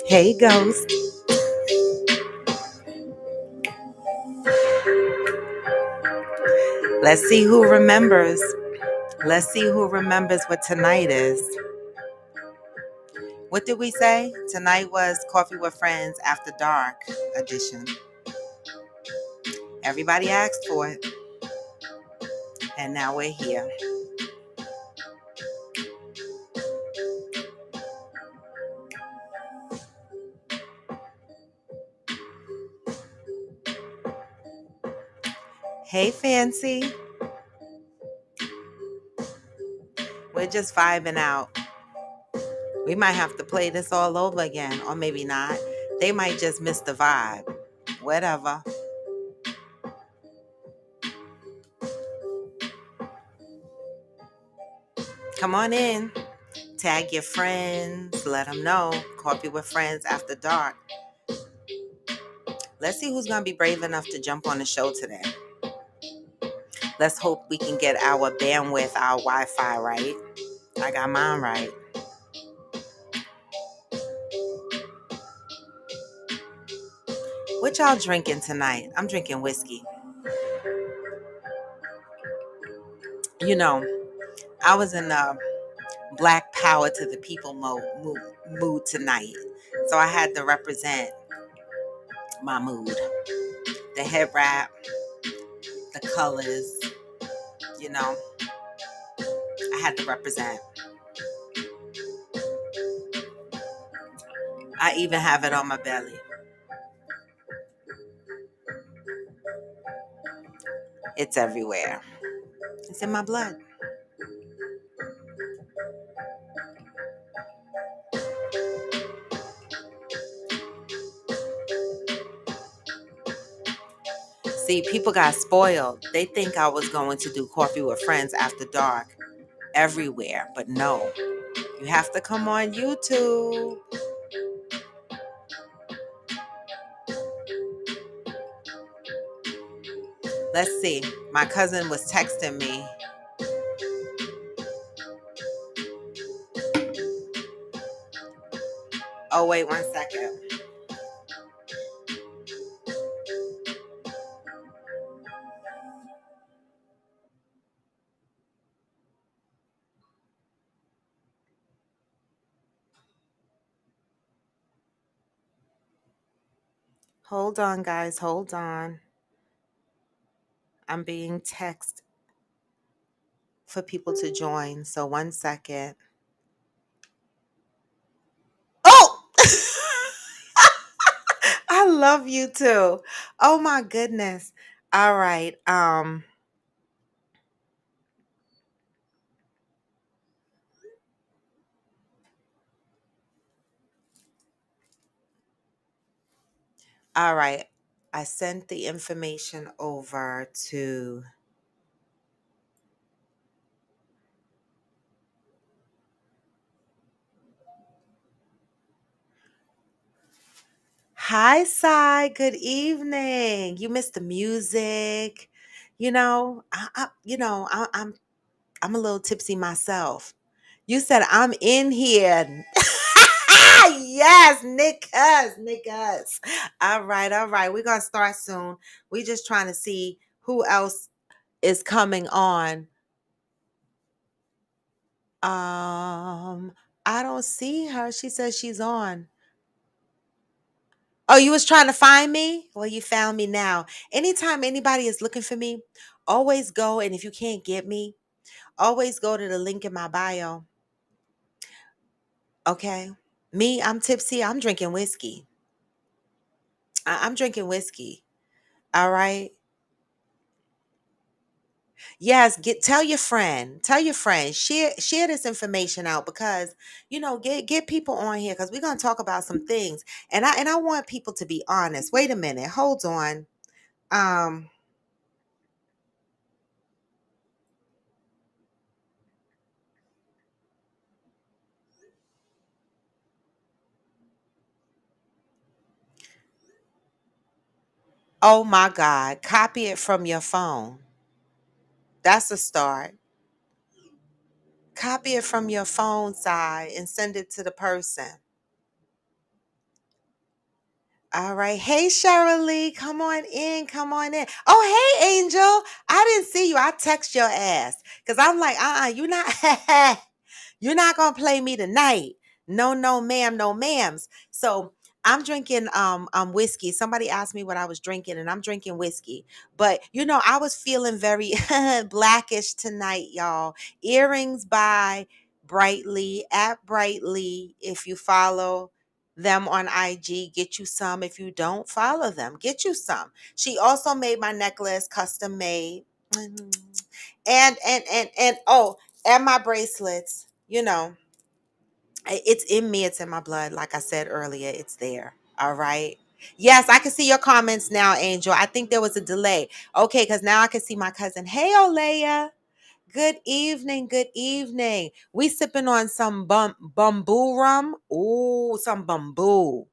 Hey, Ghost. Let's see who remembers. Let's see who remembers what tonight is. What did we say? Tonight was Coffee with Friends After Dark edition. Everybody asked for it. And now we're here. Hey, Fancy. We're just vibing out. We might have to play this all over again, or maybe not. They might just miss the vibe. Whatever. Come on in. Tag your friends. Let them know. Coffee with Friends After Dark. Let's see who's going to be brave enough to jump on the show today. Let's hope we can get our bandwidth, our Wi-Fi right. I got mine right. What y'all drinking tonight? I'm drinking whiskey. You know, I was in the Black Power to the People mood tonight. So I had to represent my mood. The head wrap, the colors, you know. I had to represent. I even have it on my belly. It's everywhere. It's in my blood. See, people got spoiled. They think I was going to do Coffee with Friends After Dark everywhere, but no. You have to come on YouTube. Let's see. My cousin was texting me. Oh, wait 1 second. Hold on, guys. Hold on. I'm being texted for people to join. So 1 second. Oh! I love you too. Oh my goodness. All right. All right. I sent the information over to Hi, Sai. Good evening. You missed the music. I'm a little tipsy myself. You said I'm in here. Yes, Nick us. All right, all right. We're gonna start soon. We just trying to see who else is coming on. I don't see her. She says she's on. Oh, you was trying to find me? Well, you found me now. Anytime anybody is looking for me, always go, and if you can't get me, always go to the link in my bio. Okay? Me, I'm tipsy. I'm drinking whiskey. I'm drinking whiskey. All right. Yes, tell your friend, share this information out because get people on here because we're gonna talk about some things, and I want people to be honest. Wait a minute, hold on. Um, oh my God, copy it from your phone. That's a start. Copy it from your phone side and send it to the person. All right. Hey, Shirley, come on in. Come on in. Oh, hey, Angel. I didn't see you. I text your ass because I'm like, you're not. You're not gonna play me tonight. No, no, ma'am, no, ma'ams. So I'm drinking whiskey. Somebody asked me what I was drinking, and I'm drinking whiskey. But I was feeling very blackish tonight, y'all. Earrings by Brightly at Brightly. If you follow them on IG, get you some. If you don't follow them, get you some. She also made my necklace custom made. And oh, and my bracelets, it's in me, it's in my blood. Like I said earlier, it's there. All right. Yes, I can see your comments now, Angel. I think there was a delay. Okay, because now I can see my cousin. Hey, Olaya. Good evening. Good evening. We sipping on some bamboo rum. Ooh, some bamboo.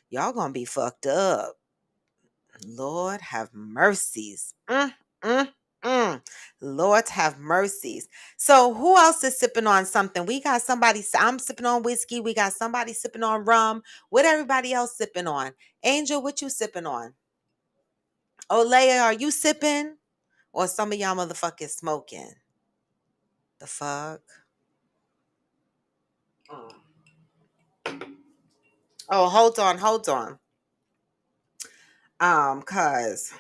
Y'all gonna be fucked up. Lord have mercies. Mm, mm. Lord have mercies. So who else is sipping on something? We got somebody. I'm sipping on whiskey. We got somebody sipping on rum. What everybody else sipping on? Angel, what you sipping on? Olaya, are you sipping? Or some of y'all motherfuckers smoking? The fuck? Mm. Oh, hold on, hold on. Cause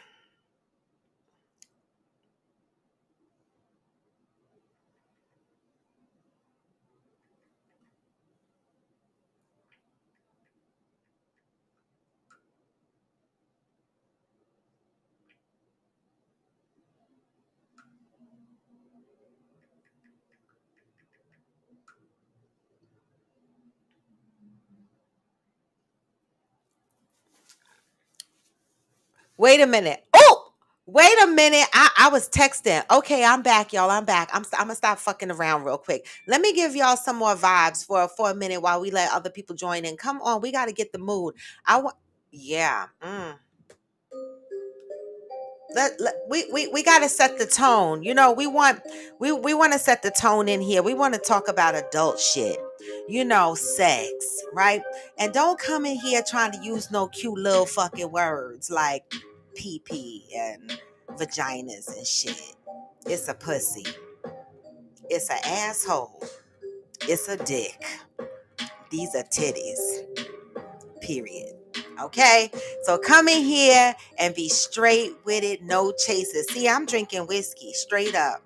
wait a minute. Oh, wait a minute. I was texting. Okay, I'm back, y'all. I'm back. I'm gonna stop fucking around real quick. Let me give y'all some more vibes for a minute while we let other people join in. Come on, we got to get the mood. I want. Yeah. We got to set the tone. We want to set the tone in here. We want to talk about adult shit. Sex, right? And don't come in here trying to use no cute little fucking words like pee pee and vaginas and shit. It's a pussy. It's an asshole. It's a dick. These are titties. Period. Okay? So come in here and be straight with it, no chases. See, I'm drinking whiskey straight up.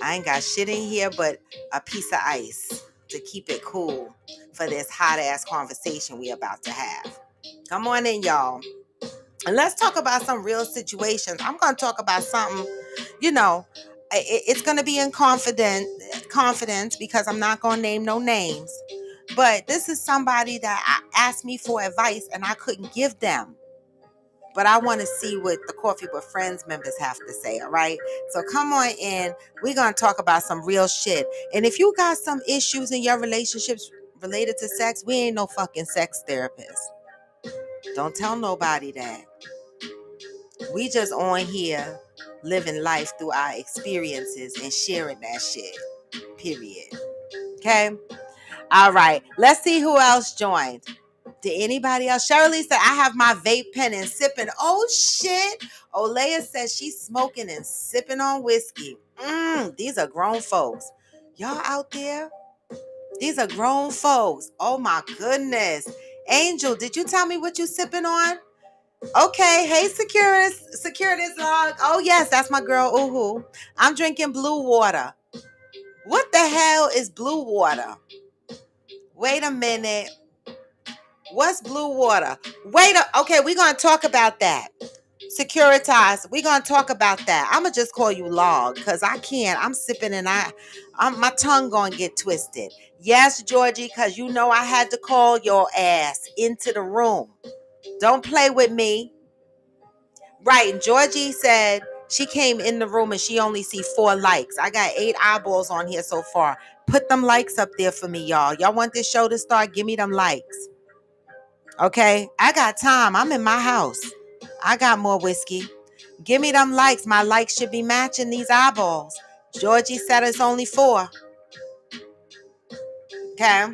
I ain't got shit in here but a piece of ice to keep it cool for this hot ass conversation we about to have. Come on in, y'all. And let's talk about some real situations. I'm going to talk about something, you know, it's going to be in confidence because I'm not going to name no names. But this is somebody that asked me for advice and I couldn't give them. But I want to see what the Coffee with Friends members have to say, all right? So come on in. We're going to talk about some real shit. And if you got some issues in your relationships related to sex, we ain't no fucking sex therapist. Don't tell nobody that. We just on here living life through our experiences and sharing that shit. Period. Okay? All right. Let's see who else joined. Did anybody else? Shirley said, I have my vape pen and sipping. Oh, shit. Olaya says she's smoking and sipping on whiskey. These are grown folks. Y'all out there? These are grown folks. Oh, my goodness. Angel, did you tell me what you sipping on? Okay. Hey, Securitas log. Oh, yes, that's my girl, Uhu. I'm drinking blue water. What the hell is blue water? Wait a minute. What's blue water? Okay, we're gonna talk about that. Securitize. We're gonna talk about that. I'ma just call you log because I can't. I'm sipping and my tongue gonna get twisted. Yes, Georgie, because you know I had to call your ass into the room. Don't play with me. Right. And Georgie said she came in the room and she only see 4 likes. I got 8 eyeballs on here so far. Put them likes up there for me, y'all. Y'all want this show to start? Give me them likes. Okay? I got time. I'm in my house. I got more whiskey. Give me them likes. My likes should be matching these eyeballs. Georgie said it's only 4. Okay?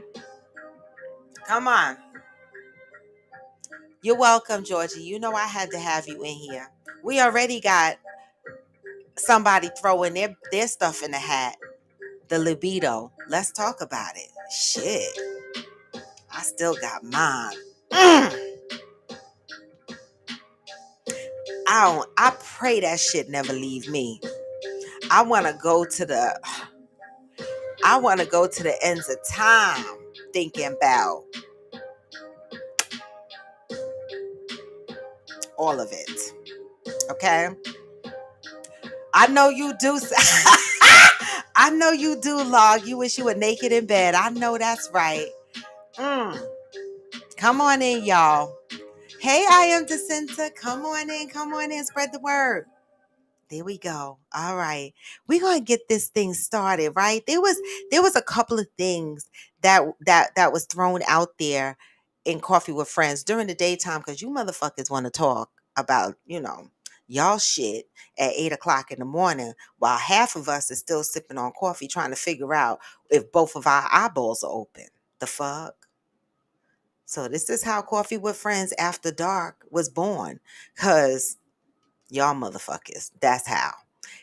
Come on. You're welcome, Georgie. You know I had to have you in here. We already got somebody throwing their stuff in the hat. The libido. Let's talk about it. Shit. I still got mine. I pray that shit never leave me. I want to go to the ends of time thinking about all of it. Okay? I know you do. I know you do, Log. You wish you were naked in bed. I know that's right. Come on in, y'all. Hey, I am Jacinta. Come on in. Come on in. Spread the word. There we go. All right. We're going to get this thing started, right? There was a couple of things that was thrown out there in Coffee with Friends during the daytime because you motherfuckers want to talk about, y'all shit at 8 o'clock in the morning while half of us is still sipping on coffee trying to figure out if both of our eyeballs are open. The fuck? So this is how Coffee with Friends After Dark was born. Because y'all motherfuckers. That's how.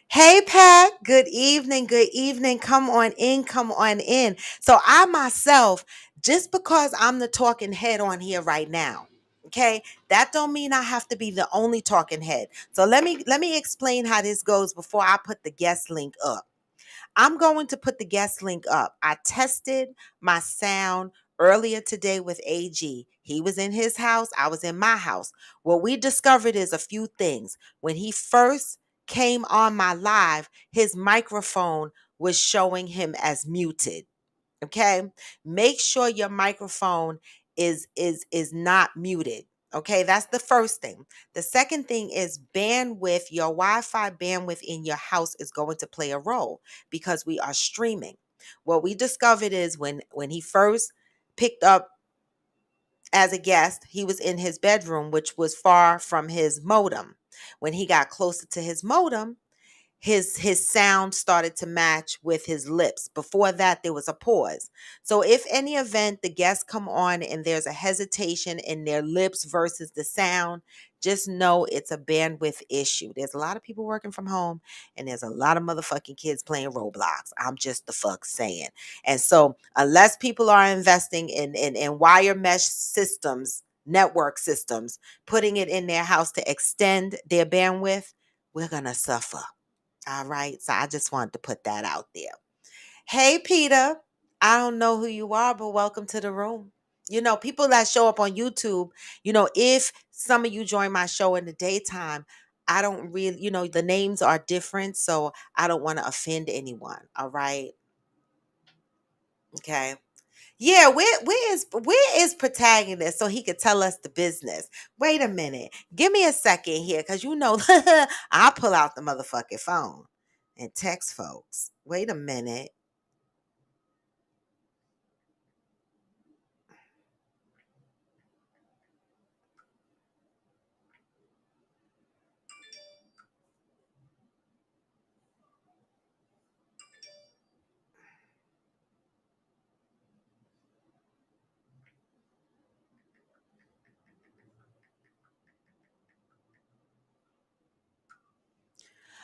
Hey, Pat. Good evening. Good evening. Come on in. Come on in. So I myself, just because I'm the talking head on here right now, okay, that don't mean I have to be the only talking head. So let me explain how this goes before I put the guest link up. I'm going to put the guest link up. I tested my sound earlier today with AG. He was in his house, I was in my house. What we discovered is a few things. When he first came on my live, his microphone was showing him as muted. Okay? Make sure your microphone is not muted. Okay, that's the first thing. The second thing is bandwidth. Your Wi-Fi bandwidth in your house is going to play a role because we are streaming. What we discovered is when he first picked up as a guest, he was in his bedroom, which was far from his modem. When he got closer to his modem, his sound started to match with his lips. Before that, there was a pause. So if any event the guests come on and there's a hesitation in their lips versus the sound, just know it's a bandwidth issue. There's a lot of people working from home and there's a lot of motherfucking kids playing Roblox. I'm just the fuck saying. And so unless people are investing in wire mesh systems, network systems, putting it in their house to extend their bandwidth, we're going to suffer. All right. So I just wanted to put that out there. Hey, Peter. I don't know who you are, but welcome to the room. People that show up on YouTube, if some of you join my show in the daytime, I don't really, the names are different. So I don't want to offend anyone. All right. Okay. Yeah, where is protagonist so he could tell us the business? Wait a minute. Give me a second here, because I'll pull out the motherfucking phone and text folks. Wait a minute.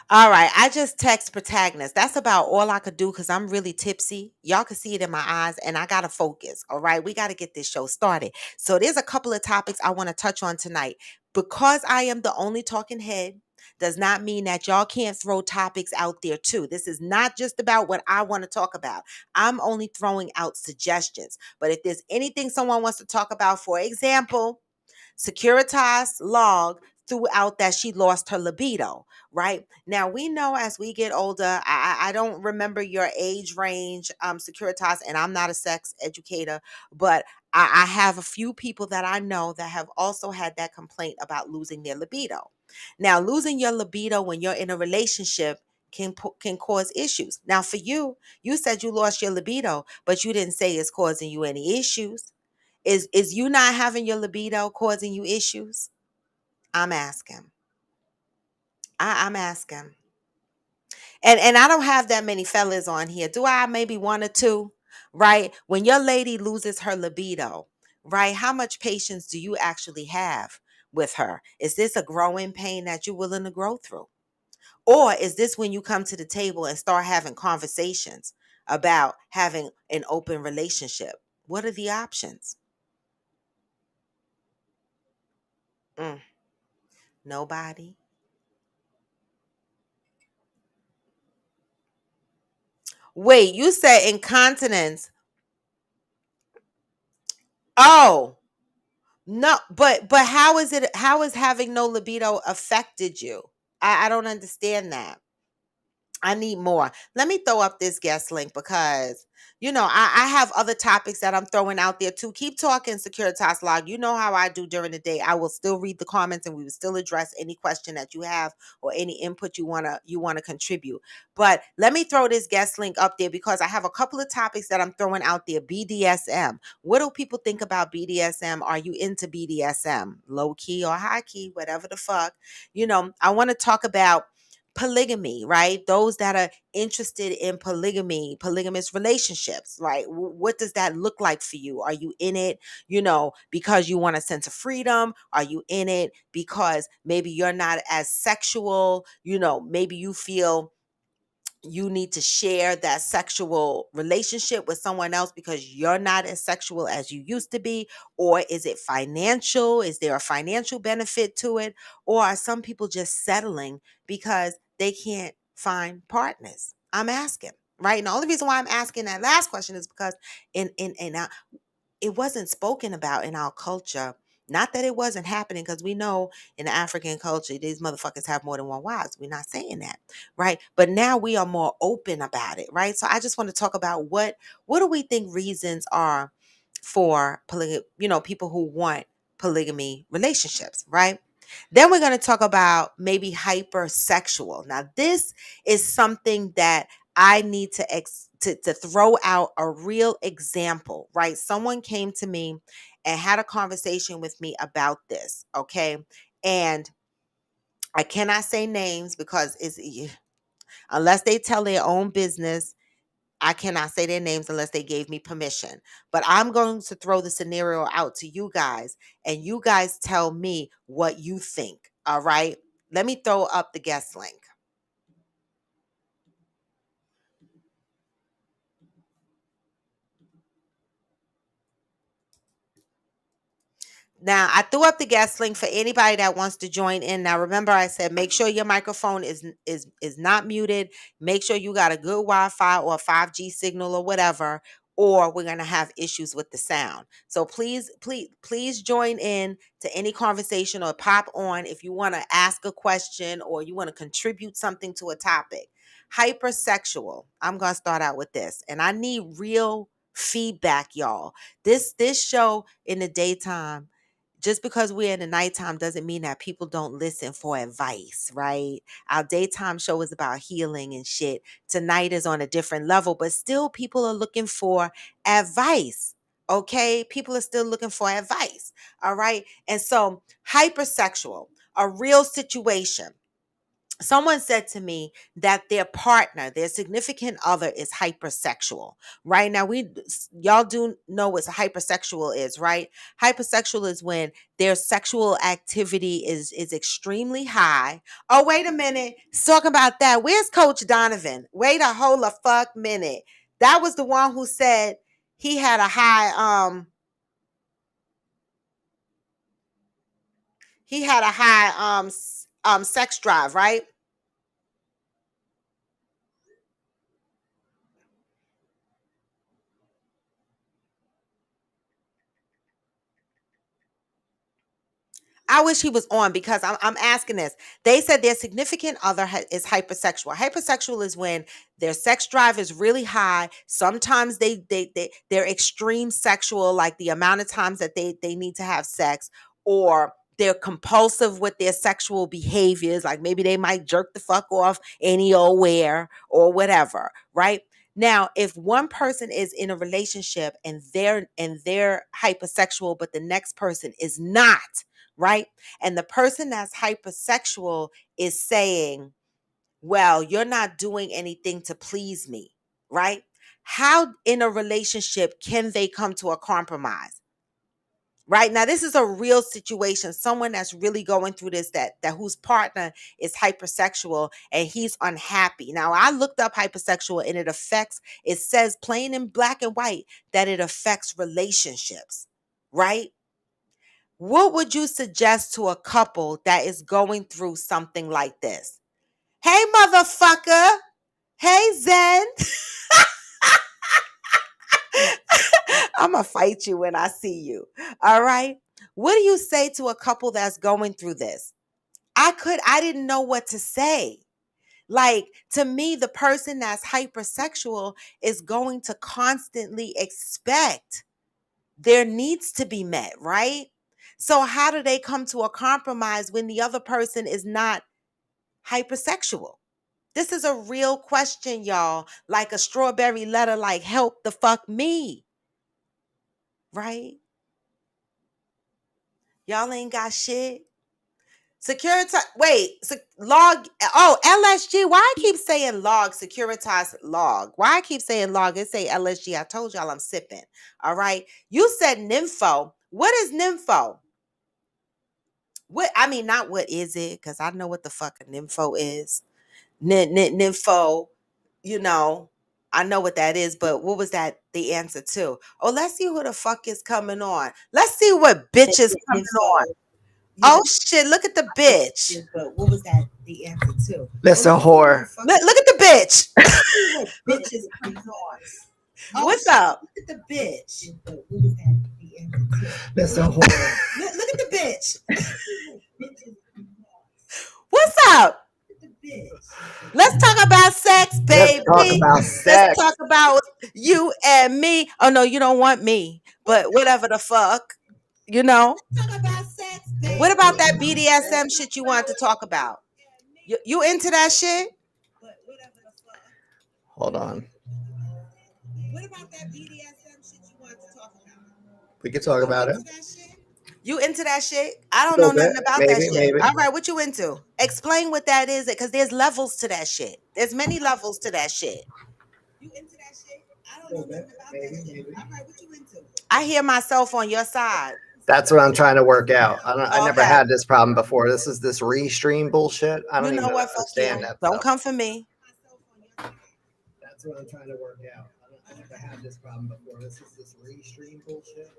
All right, I just text protagonist. That's about all I could do because I'm really tipsy. Y'all can see it in my eyes, and I gotta focus. All right, we gotta get this show started. So there's a couple of topics I want to touch on tonight. Because I am the only talking head, does not mean that y'all can't throw topics out there too. This is not just about what I want to talk about. I'm only throwing out suggestions. But if there's anything someone wants to talk about, for example, Securitas log threw out that she lost her libido, right? Now we know as we get older, I don't remember your age range, Securitas, and I'm not a sex educator, but I have a few people that I know that have also had that complaint about losing their libido. Now, losing your libido when you're in a relationship can cause issues. Now, for you, you said you lost your libido, but you didn't say it's causing you any issues. Is you not having your libido causing you issues? I'm asking. I'm asking. And I don't have that many fellas on here. Do I? Maybe one or two, right? When your lady loses her libido, right? How much patience do you actually have with her? Is this a growing pain that you're willing to grow through? Or is this when you come to the table and start having conversations about having an open relationship? What are the options? Mm, nobody. Wait, you said incontinence. Oh, no, but how is having no libido affected you? I don't understand that. I need more. Let me throw up this guest link because, I have other topics that I'm throwing out there too. Keep talking, Securitas Log. You know how I do during the day. I will still read the comments and we will still address any question that you have or any input you wanna contribute. But let me throw this guest link up there because I have a couple of topics that I'm throwing out there. BDSM. What do people think about BDSM? Are you into BDSM? Low key or high key, whatever the fuck. I want to talk about polygamy, right? Those that are interested in polygamy, polygamous relationships, right? What does that look like for you? Are you in it, because you want a sense of freedom? Are you in it because maybe you're not as sexual? Maybe you feel you need to share that sexual relationship with someone else because you're not as sexual as you used to be? Or is it financial? Is there a financial benefit to it? Or are some people just settling because they can't find partners? I'm asking, right? And the only reason why I'm asking that last question is because in it wasn't spoken about in our culture. Not that it wasn't happening, because we know in the African culture, these motherfuckers have more than one wives. We're not saying that, right? But now we are more open about it, right? So I just want to talk about what do we think reasons are for people who want polygamy relationships, right? Then we're going to talk about maybe hypersexual. Now, this is something that I need to throw out a real example, right? Someone came to me and had a conversation with me about this, okay? And I cannot say names because unless they tell their own business, I cannot say their names unless they gave me permission. But I'm going to throw the scenario out to you guys, and you guys tell me what you think, all right? Let me throw up the guest link. Now, I threw up the guest link for anybody that wants to join in. Now, remember, I said make sure your microphone is not muted. Make sure you got a good Wi-Fi or 5G signal or whatever, or we're gonna have issues with the sound. So please join in to any conversation or pop on if you want to ask a question or you want to contribute something to a topic. Hypersexual. I'm gonna start out with this, and I need real feedback, y'all. This show in the daytime, just because we're in the nighttime doesn't mean that people don't listen for advice, right? Our daytime show is about healing and shit. Tonight is on a different level, but still people are looking for advice. Okay? People are still looking for advice. All right? And so, hypersexual, a real situation. Someone said to me that their partner, their significant other, is hypersexual. Right now, y'all do know what hypersexual is, right? Hypersexual is when their sexual activity is extremely high. Oh, wait a minute. Let's talk about that. Where's Coach Donovan? Wait a whole fuck minute. That was the one who said he had a high sex drive, right? I wish he was on because I'm asking this. They said their significant other is hypersexual. Hypersexual is when their sex drive is really high. Sometimes they're extreme sexual, like the amount of times that they need to have sex, or they're compulsive with their sexual behaviors. Like maybe they might jerk the fuck off any old where or whatever, right? Now, if one person is in a relationship and they're hypersexual, but the next person is not, right? And the person that's hypersexual is saying, well, you're not doing anything to please me, right? How in a relationship can they come to a compromise? Right now, this is a real situation. Someone that's really going through this, that whose partner is hypersexual and he's unhappy. Now, I looked up hypersexual and it says plain in black and white that it affects relationships, right? What would you suggest to a couple that is going through something like this? Hey, motherfucker. Hey, Zen. I'm going to fight you when I see you. All right. What do you say to a couple that's going through this? I didn't know what to say. Like, to me, the person that's hypersexual is going to constantly expect their needs to be met, right? So how do they come to a compromise when the other person is not hypersexual? This is a real question, y'all. Like a strawberry letter, like help the fuck me, right? Y'all ain't got shit. Securitize, wait, log, oh, LSG. Why I keep saying log, securitize log? Why I keep saying log? It say LSG. I told y'all I'm sipping. All right. You said nympho. What is nympho? What, I mean, not what is it, because I know what the fuck a nympho is. Nympho, you know, I know what that is, but what was that the answer to? Oh, let's see who the fuck is coming on. Let's see what bitch is coming on. Oh shit, look at the bitch. But what was that the answer to? That's a whore. Look at the bitch. Bitch is coming on. What's up? Look at the bitch. What was that the answer to? That's a whore. Look at the bitch. What's up? Let's talk about sex, baby. Let's talk about sex. Let's talk about you and me. Oh no, you don't want me, but whatever the fuck, you know. Let's talk about sex, baby. What about that BDSM shit you wanted to talk about? You into that shit? Hold on. What about that BDSM shit you wanted to talk about? We can talk about it. You into that shit? I don't know nothing about that shit. Maybe. All right, what you into? Explain what that is, because there's levels to that shit. There's many levels to that shit. You into that shit? I don't know nothing about that shit. All right, what you into? I hear myself on your side. That's what I'm trying to work out. I never had this problem before. This is this restream bullshit. I don't even understand that. Don't come for me. That's what I'm trying to work out. I never had this problem before. This is this restream bullshit.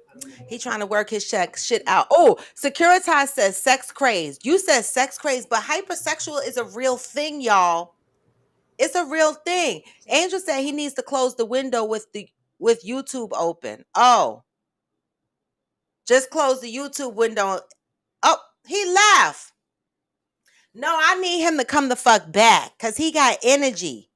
He trying to work his shit out. Oh, Securitize says sex crazed. You said sex crazed, but hypersexual is a real thing, y'all. It's a real thing. Angel said he needs to close the window with YouTube open. Oh, just close the YouTube window. Oh, he left. No, I need him to come the fuck back because he got energy.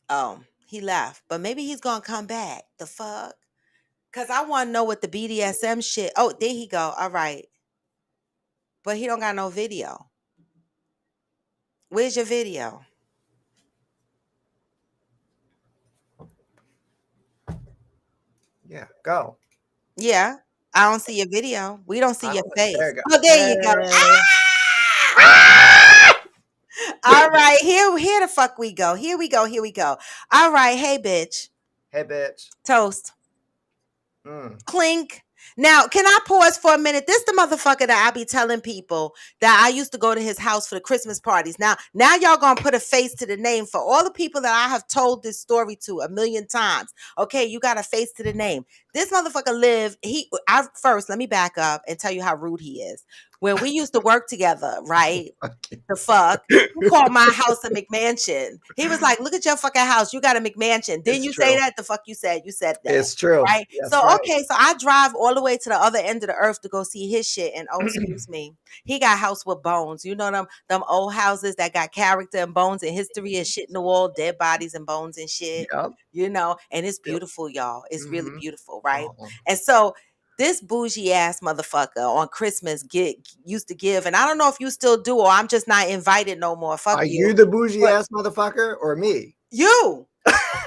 Oh, he left, but maybe he's gonna come back. The fuck? Cause I want to know what the BDSM shit. Oh, there he go. All right, but he don't got no video. Where's your video? Yeah, go. Yeah, I don't see your video. We don't see your face. There you go. Oh, there you go. All right, here the fuck we go. Here we go. All right, hey bitch. Hey bitch. Toast. Mm. Clink. Now, can I pause for a minute? This the motherfucker that I be telling people that I used to go to his house for the Christmas parties. Now y'all gonna put a face to the name for all the people that I have told this story to a million times. Okay, you got a face to the name. This motherfucker first, let me back up and tell you how rude he is. When we used to work together, right? The fuck? He called my house a McMansion. He was like, look at your fucking house. You got a McMansion. Didn't you say that? The fuck you said? You said that. It's true. Right? That's So, right. okay. So I drive all the way to the other end of the earth to go see his shit. And oh, excuse me. He got house with bones. You know them old houses that got character and bones and history and shit in the wall, dead bodies and bones and shit. Yep. You know, and it's Yep. beautiful, y'all. It's really Mhm. beautiful, right? Oh. And so this bougie ass motherfucker on Christmas used to give, and I don't know if you still do, or I'm just not invited no more. Fuck Are you. you the bougie But ass motherfucker or me? you.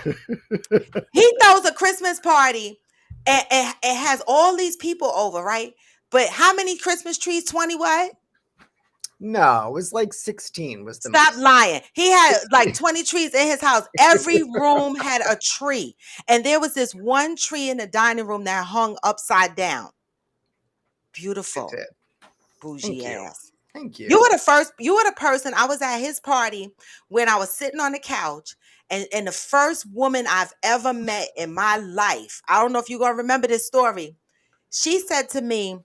He throws a Christmas party and it has all these people over, right? But how many Christmas trees? 20 what? No, it was like 16 was the Stop most. lying. He had 16. like 20 trees in his house. Every room had a tree. And there was this one tree in the dining room that hung upside down. Beautiful. It did. Bougie Thank you. ass. Thank you. You were the person. I was at his party when I was sitting on the couch, and the first woman I've ever met in my life, I don't know if you're gonna remember this story. She said to me,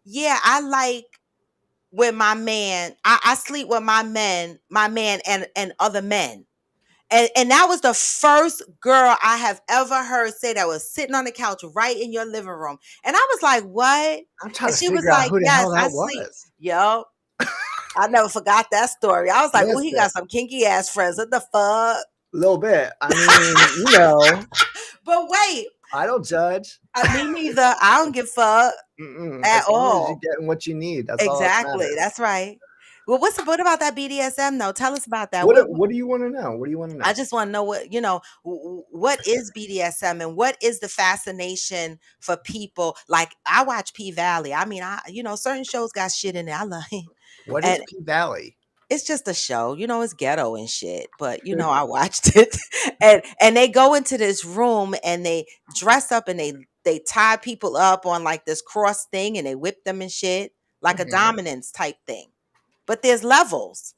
yeah, I like when I sleep with my man and other men. And that was the first girl I have ever heard say that was sitting on the couch right in your living room. And I was like, what? I'm trying And to she was figure out like, who the yes, hell I that sleep. was. Yo, I never forgot that story. I was like, oh, he Listen, got some kinky ass friends. What the fuck? a little bit. I mean, you know, But wait, I don't judge. me neither. I don't give a fuck at As long as you're all. getting what you need, that's all that Exactly. matters. That's right. Well, what about that BDSM though? Tell us about that. What do you want to know? What do you want to know? I just want to know what is BDSM and what is the fascination for people? Like I watch P Valley. I mean, certain shows got shit in it. I love it. What is And P Valley? it's just a show, it's ghetto and shit, but I watched it. And they go into this room and they dress up and they tie people up on like this cross thing and they whip them and shit, like a dominance type thing. But there's levels.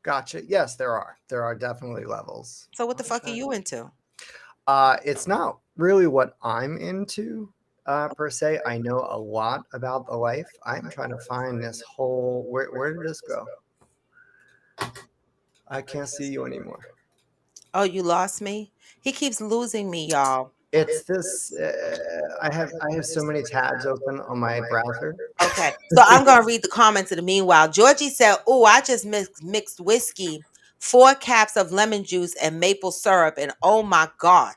Gotcha. Yes, there are. There are definitely levels. So what the fuck are you into? It's not really what I'm into per se. I know a lot about the life. I'm trying to find this whole. Where did this go? I can't see you anymore. Oh, you lost me? He keeps losing me, y'all. It's this. I have so many tabs open on my browser. Okay, so I'm gonna read the comments in the meanwhile. Georgie said, "Oh, I just mixed whiskey, 4 caps of lemon juice, and maple syrup, and oh my god,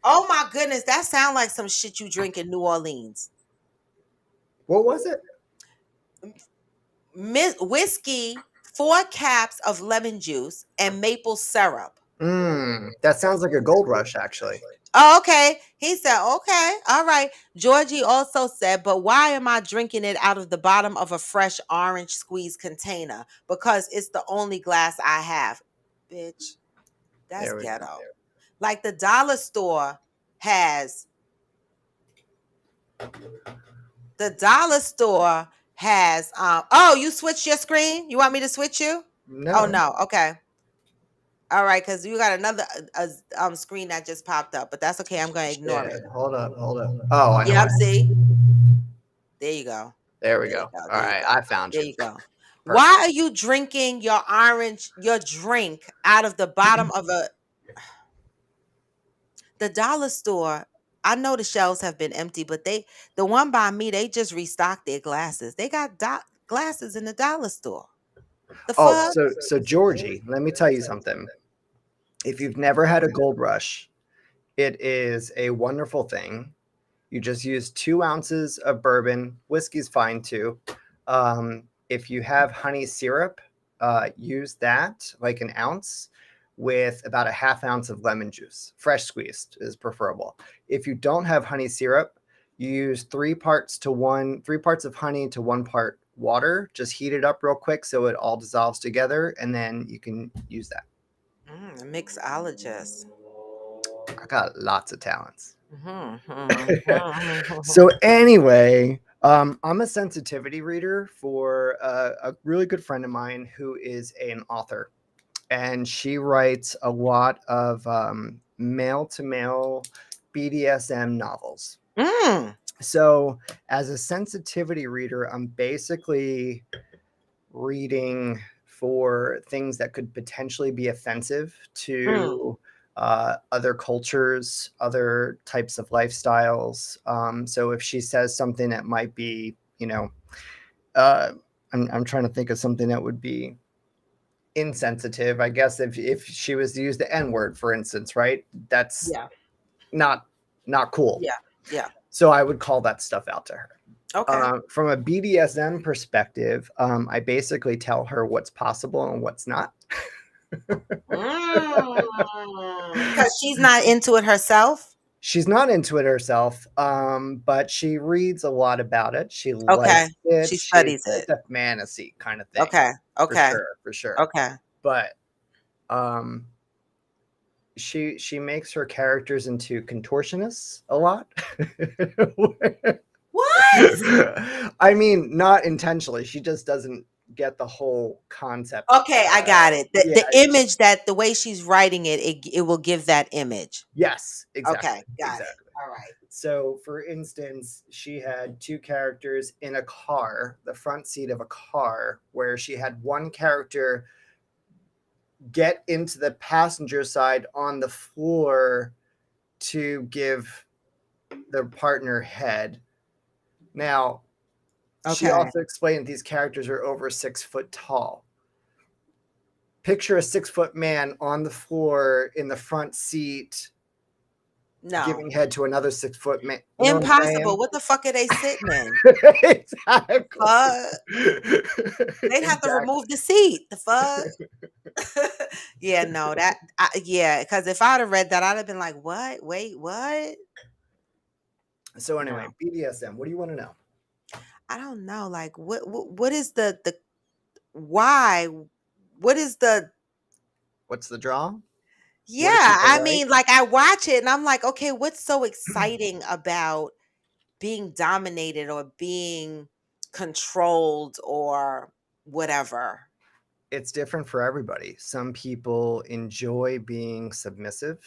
oh my goodness, that sounds like some shit you drink in New Orleans." What was it? Whiskey, 4 caps of lemon juice, and maple syrup. That sounds like a gold rush, actually. Oh, okay. He said, okay, all right. Georgie also said, but why am I drinking it out of the bottom of a fresh orange squeeze container? Because it's the only glass I have. Bitch, that's ghetto. Like the dollar store has, oh, you switched your screen? You want me to switch you? No. Oh, no. Okay. All right, because you got another screen that just popped up, but that's okay. I'm going to ignore it. Hold up. Oh, I know. Yep, see? There you go. There we go. All right, I found you. There you go. Why are you drinking your drink out of the bottom of the dollar store? I know the shelves have been empty, but the one by me, they just restocked their glasses. They got glasses in the dollar store. The fuck? So Georgie, let me tell you something. If you've never had a gold rush, it is a wonderful thing. You just use 2 ounces of bourbon. Whiskey's fine too. If you have honey syrup, use that like an ounce with about a half ounce of lemon juice. Fresh squeezed is preferable. If you don't have honey syrup, you use 3 parts of honey to 1 part water. Just heat it up real quick so it all dissolves together, and then you can use that. Mixologist. I got lots of talents. Mm-hmm. So anyway, I'm a sensitivity reader for a really good friend of mine who is an author, and she writes a lot of male to male BDSM novels. Mm, So as a sensitivity reader, I'm basically reading for things that could potentially be offensive mm, to other cultures, other types of lifestyles. So if she says something that might be, uh, I'm trying to think of something that would be insensitive. I guess if she was to use the N word, for instance, right? That's yeah, not not cool. yeah, yeah. So I would call that stuff out to her. Okay. From a BDSM perspective, I basically tell her what's possible and what's not. Because she's not into it herself. She's not into it herself, but she reads a lot about it. She Okay. likes it. She studies it. It's a fantasy kind of thing, Okay. for Okay. sure, for sure. Okay. But um, she makes her characters into contortionists a lot. What? I mean, not intentionally. She just doesn't get the whole concept. Okay, I got it. The Yeah. the image that the way she's writing it, it will give that image. Yes. Exactly. Okay, got it. Exactly. All right. So, for instance, she had two characters in a car, the front seat of a car, where she had one character get into the passenger side on the floor to give their partner head. Now, she Okay. also explained these characters are over 6 foot tall. Picture a 6 foot man on the floor in the front seat No. giving head to another 6 foot man. You know what I'm Impossible. saying? What the fuck are they sitting in? Exactly. Fuck. They'd have to Exactly. remove the seat. The fuck? Yeah, no, yeah, because if I'd have read that, I'd have been like, what? Wait, what? So anyway, No. BDSM. What do you want to know? I don't know. Like what is the why? What is the What's the draw? yeah, What do people I like? mean, like I watch it and I'm like, okay, what's so exciting about being dominated or being controlled or whatever? It's different for everybody. Some people enjoy being submissive.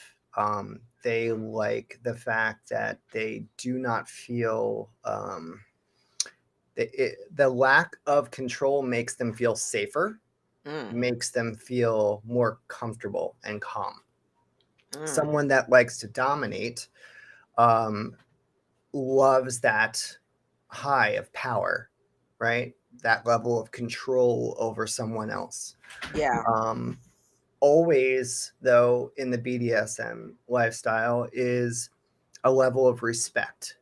They like the fact that they do not feel the lack of control makes them feel safer, Mm, makes them feel more comfortable and calm. mm, Someone that likes to dominate um, loves that high of power, right? That level of control over someone else. yeah. Um, Always, though, in the BDSM lifestyle is a level of respect.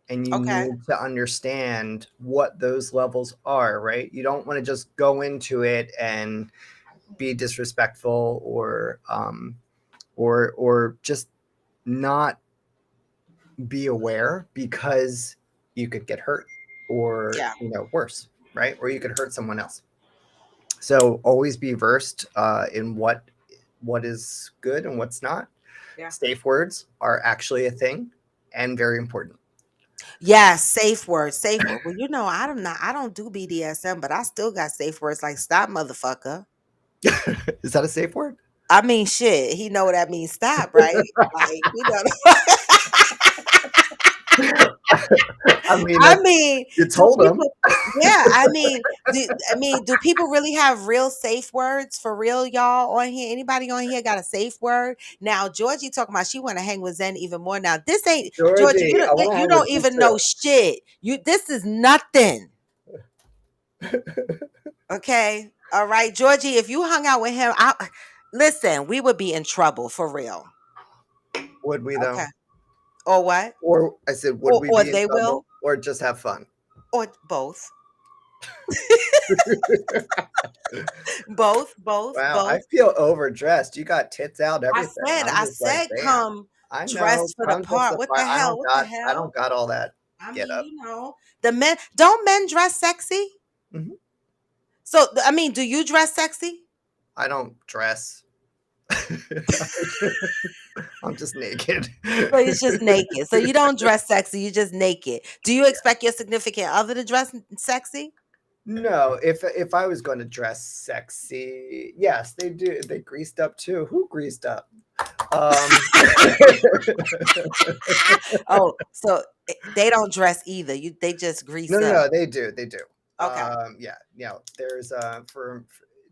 And you Okay. need to understand what those levels are, right? You don't want to just go into it and be disrespectful or just not be aware, because you could get hurt or Yeah. worse, right? Or you could hurt someone else. So always be versed in what is good and what's not. Yeah. Safe words are actually a thing and very important. Yeah, safe word, safe word. Well, I don't do BDSM, but I still got safe words like stop, motherfucker. Is that a safe word? I mean, shit, he know what that means, stop, right? Like, I mean, I mean, you do told them. people yeah, do people really have real safe words for real, y'all, on here? Anybody on here got a safe word? Now, Georgie talking about she want to hang with Zen even more. Now, this ain't Georgie. Georgie, I want to You hang with don't you even know too. shit. This is nothing. Okay, all right, Georgie. If you hung out with him, listen, we would be in trouble for real. Would we Okay, though? or what? Or I said, would we Or be in they trouble will, or just have fun? or both, both, both, Wow, I both. feel overdressed. You got tits out, everything. I'm I just like, said, damn. come I know, dressed for the come part. What justify. the hell? What the I hell? don't got all that I get mean, up. the men don't men dress sexy? Mhm. So I mean, do you dress sexy? I don't dress. I'm just naked. So it's just naked. So you don't dress sexy. You just naked. Do you expect your significant other to dress sexy? No, if I was going to dress sexy, yes, they do. They greased up too. Who greased up? Um, Oh, so they don't dress either. They just grease up. no, they do, they do. Okay. Yeah, there's for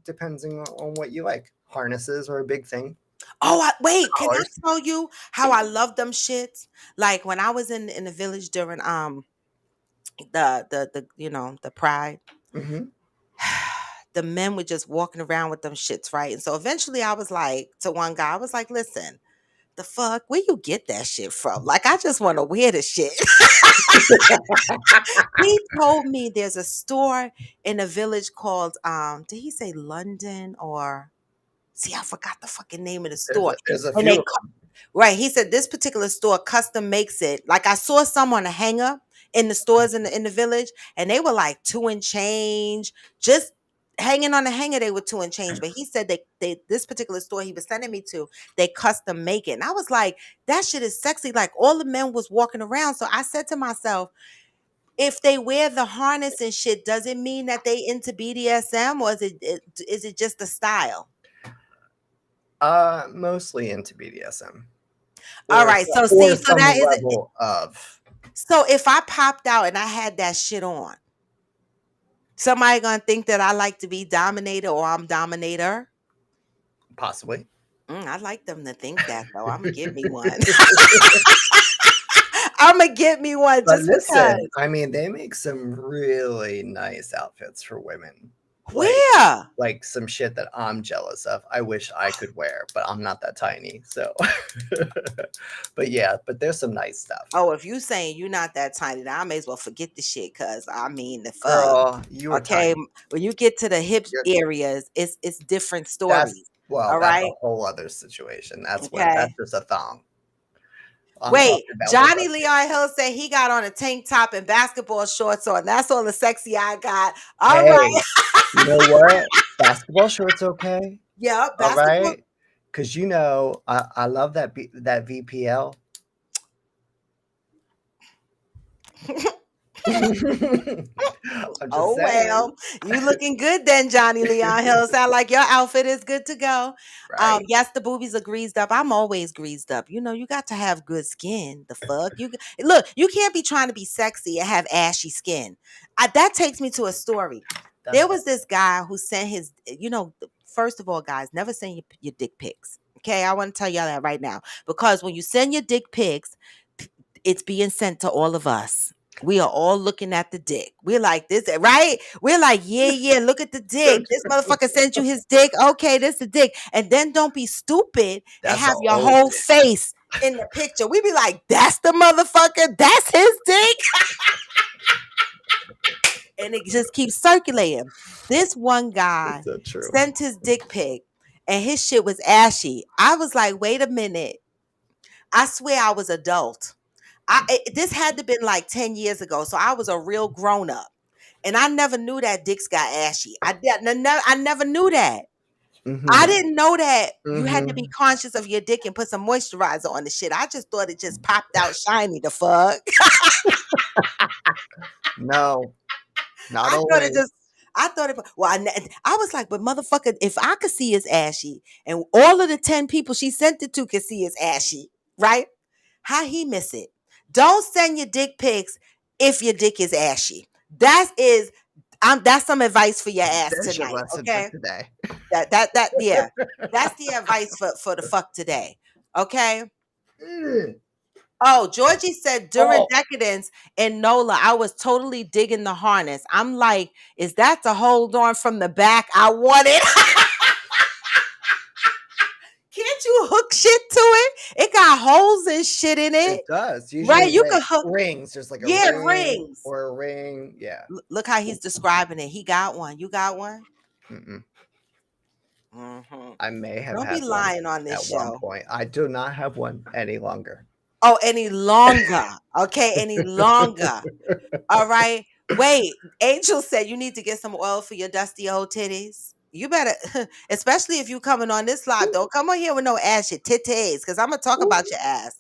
depending on what you like. Harnesses are a big thing. Oh, wait. Can I Collars. tell you how I love them shits? Like when I was in the village during the the pride. Hmm. The men were just walking around with them shits, right? And so eventually I was like to one guy, I was like, listen, the fuck, where you get that shit from? Like, I just want to wear the shit. He told me there's a store in a village called did he say London or see, I forgot the fucking name of the store. There's a And few they of them. right, he said this particular store custom makes it. Like I saw some on a hanger in the stores in the village, and they were like two and change, just hanging on the hanger. They were two and change, but he said they this particular store he was sending me to, they custom make it, and I was like, that shit is sexy. Like all the men was walking around, so I said to myself, if they wear the harness and shit, does it mean that they into BDSM or is it just a style? Mostly into BDSM All right, so or see, so some that is level of so if I popped out and I had that shit on, somebody gonna think that I like to be dominated or I'm dominator. possibly. I'd like them to think that though. I'm gonna get me one. I'm gonna get me one But just listen, because. I mean, they make some really nice outfits for women. Like Where? like some shit that I'm jealous of. I wish I could wear, but I'm not that tiny. So but yeah, but there's some nice stuff. Oh, if you saying you not that tiny, then I may as well forget the shit. Cause I mean the fuck. Girl, you are Okay, tiny. when you get to the hip You're areas, it's different that's stories. well, All that's a right. whole other situation. That's Okay. just a thong. I'm Wait, talking about what Johnny Leon Hill said he got on a tank top and basketball shorts on. That's all the sexy I got. All right. hey, you know what? Basketball shorts okay? Yeah, All basketball. right? Because you know, I love that VPL. I'm just Oh well, saying. you looking good then, Johnny Leon Hill. Sound like your outfit is good to go. Right. Yes, the boobies are greased up. I'm always greased up. You know, you got to have good skin. The fuck, look. You can't be trying to be sexy and have ashy skin. That takes me to a story. Does There it? was this guy who sent his. First of all, guys, never send your dick pics. Okay, I want to tell y'all that right now because when you send your dick pics, it's being sent to all of us. We are all looking at the dick. We're like this, right? We're like, yeah, look at the dick. This motherfucker sent you his dick. Okay, this the dick. And then don't be stupid and That's a have your old whole dick. face in the picture. We be like, that's the motherfucker. That's his dick. And it just keeps circulating. This one guy It's so true. sent his dick pic and his shit was ashy. I was like, wait a minute. I swear I was adult. This had to been like 10 years ago, so I was a real grown up. And I never knew that dicks got ashy. I never knew that. I Mhm. didn't know that you had to be Mhm. conscious of your dick and put some moisturizer on the shit. I just thought it just popped out shiny the fuck. No, not I thought it always. just I thought it well I was like, but motherfucker, if I could see it's ashy and all of the 10 people she sent it to could see it's ashy, right? How he miss it? Don't send your dick pics if your dick is ashy. That's some advice for your ass There's your tonight, lesson for okay? today. Yeah. That's the advice for the fuck today. Okay? Mm. Oh, Georgie said during Oh, decadence in NOLA, I was totally digging the harness. I'm like, is that to hold on from the back? I want it. Can't you hook shit to it? It got holes and shit in it it. does. Usually Right? You like could hook. rings. There's like a Yeah, ring rings. or a ring. Yeah. Look how he's describing it. He got one. You got one? Mm-mm. Hmm. I may have Don't be had one lying on this at one show. point. I do not have one any longer. Oh, any longer. Okay, any longer. All right. Wait, Angel said you need to get some oil for your dusty old titties. You better, especially if you coming on this live. Don't come on here with no ass your titties, because I'm gonna talk Ooh. about your ass.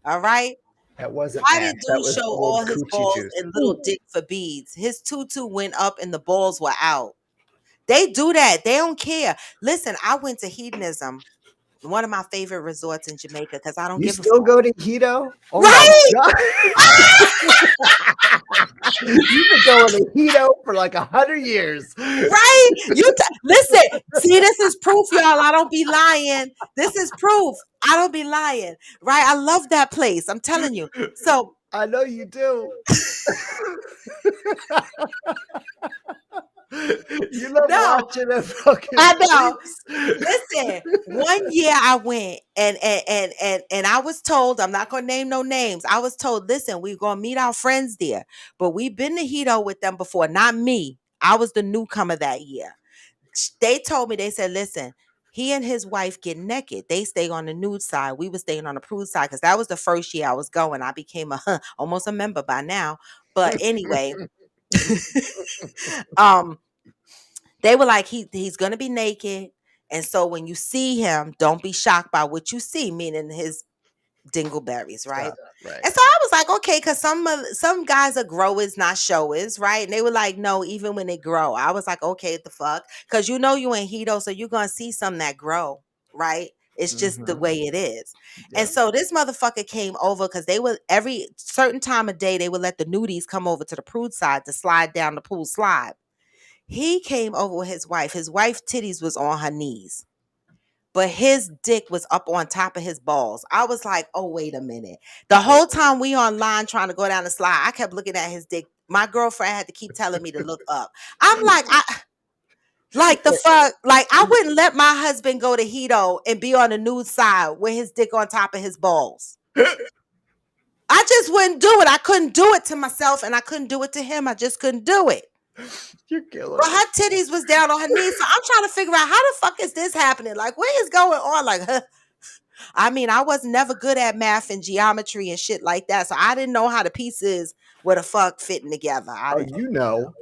All right. That wasn't Why ass. did That dude was show old all his coochie balls juice. and little dick for beads? His tutu went up and the balls were out. They do that. They don't care. Listen, I went to hedonism, one of my favorite resorts in Jamaica, because I don't You give a still fuck. go to Hito? Oh my Right? god! You've been going to Hito for like 100 years. Right? Listen, see, this is proof, y'all. I don't be lying. This is proof. I don't be lying. Right? I love that place. I'm telling you. So, I know you do. You love no, watching the fucking I know. freaks. Listen, one year I went and I was told, I'm not gonna name no names. I was told, listen, we're gonna meet our friends there. But we've been to Hito with them before, not me. I was the newcomer that year. They told me, they said, listen, he and his wife get naked. They stay on the nude side. We were staying on the prude side because that was the first year I was going. I became almost a member by now. But anyway, um, they were like, he's gonna be naked. And so when you see him, don't be shocked by what you see, meaning his dingleberries, right? Stop. Right. And so I was like, okay, because some guys are growers, not showers, right? And they were like, no, even when they grow. I was like, okay, what the fuck? Because you know you in Hito, so you're gonna see some that grow, right? It's just the Mm-hmm. way it is. Yeah. And so this motherfucker came over because they would every certain time of day they would let the nudies come over to the prude side to slide down the pool slide. He came over with his wife. His wife's titties was on her knees, but his dick was up on top of his balls. I was like, oh, wait a minute. The whole time we online trying to go down the slide, I kept looking at his dick. My girlfriend had to keep telling me to look up. I'm like, like the fuck, like I wouldn't let my husband go to Hito and be on the nude side with his dick on top of his balls. I just wouldn't do it. I couldn't do it to myself and I couldn't do it to him. I just couldn't do it. You're killing But me. her titties was down on her knees. So I'm trying to figure out how the fuck is this happening? Like, what is going on? Like, I mean, I was never good at math and geometry and shit like that. So I didn't know how the pieces were the fuck fitting together. I Oh, didn't you know.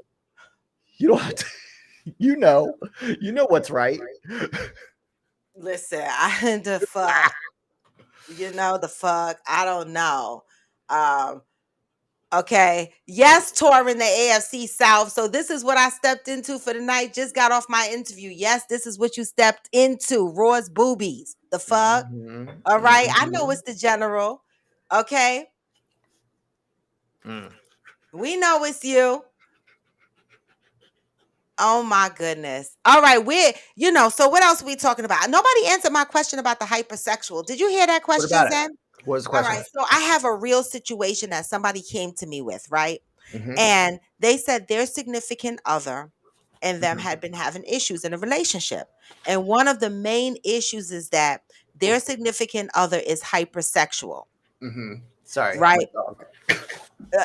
You don't have to. You know. You know what's right. listen. I the fuck. You know the fuck. I don't know. Um, Okay. Yes, touring the AFC South. So this is what I stepped into for the night. Just got off my interview. Yes, this is what you stepped into. Raw's boobies. The fuck? Mm-hmm. All right. I know Mm-hmm. it's the general. Okay. Mm. We know it's you. Oh my goodness. All right. So what else are we talking about? Nobody answered my question about the hypersexual. Did you hear that What question, about it? Zen? What was the All question? right. So I have a real situation that somebody came to me with, right? Mm-hmm. And they said their significant other and them Mm-hmm. had been having issues in a relationship. And one of the main issues is that their significant other is hypersexual, Mm-hmm. Sorry, my right? dog.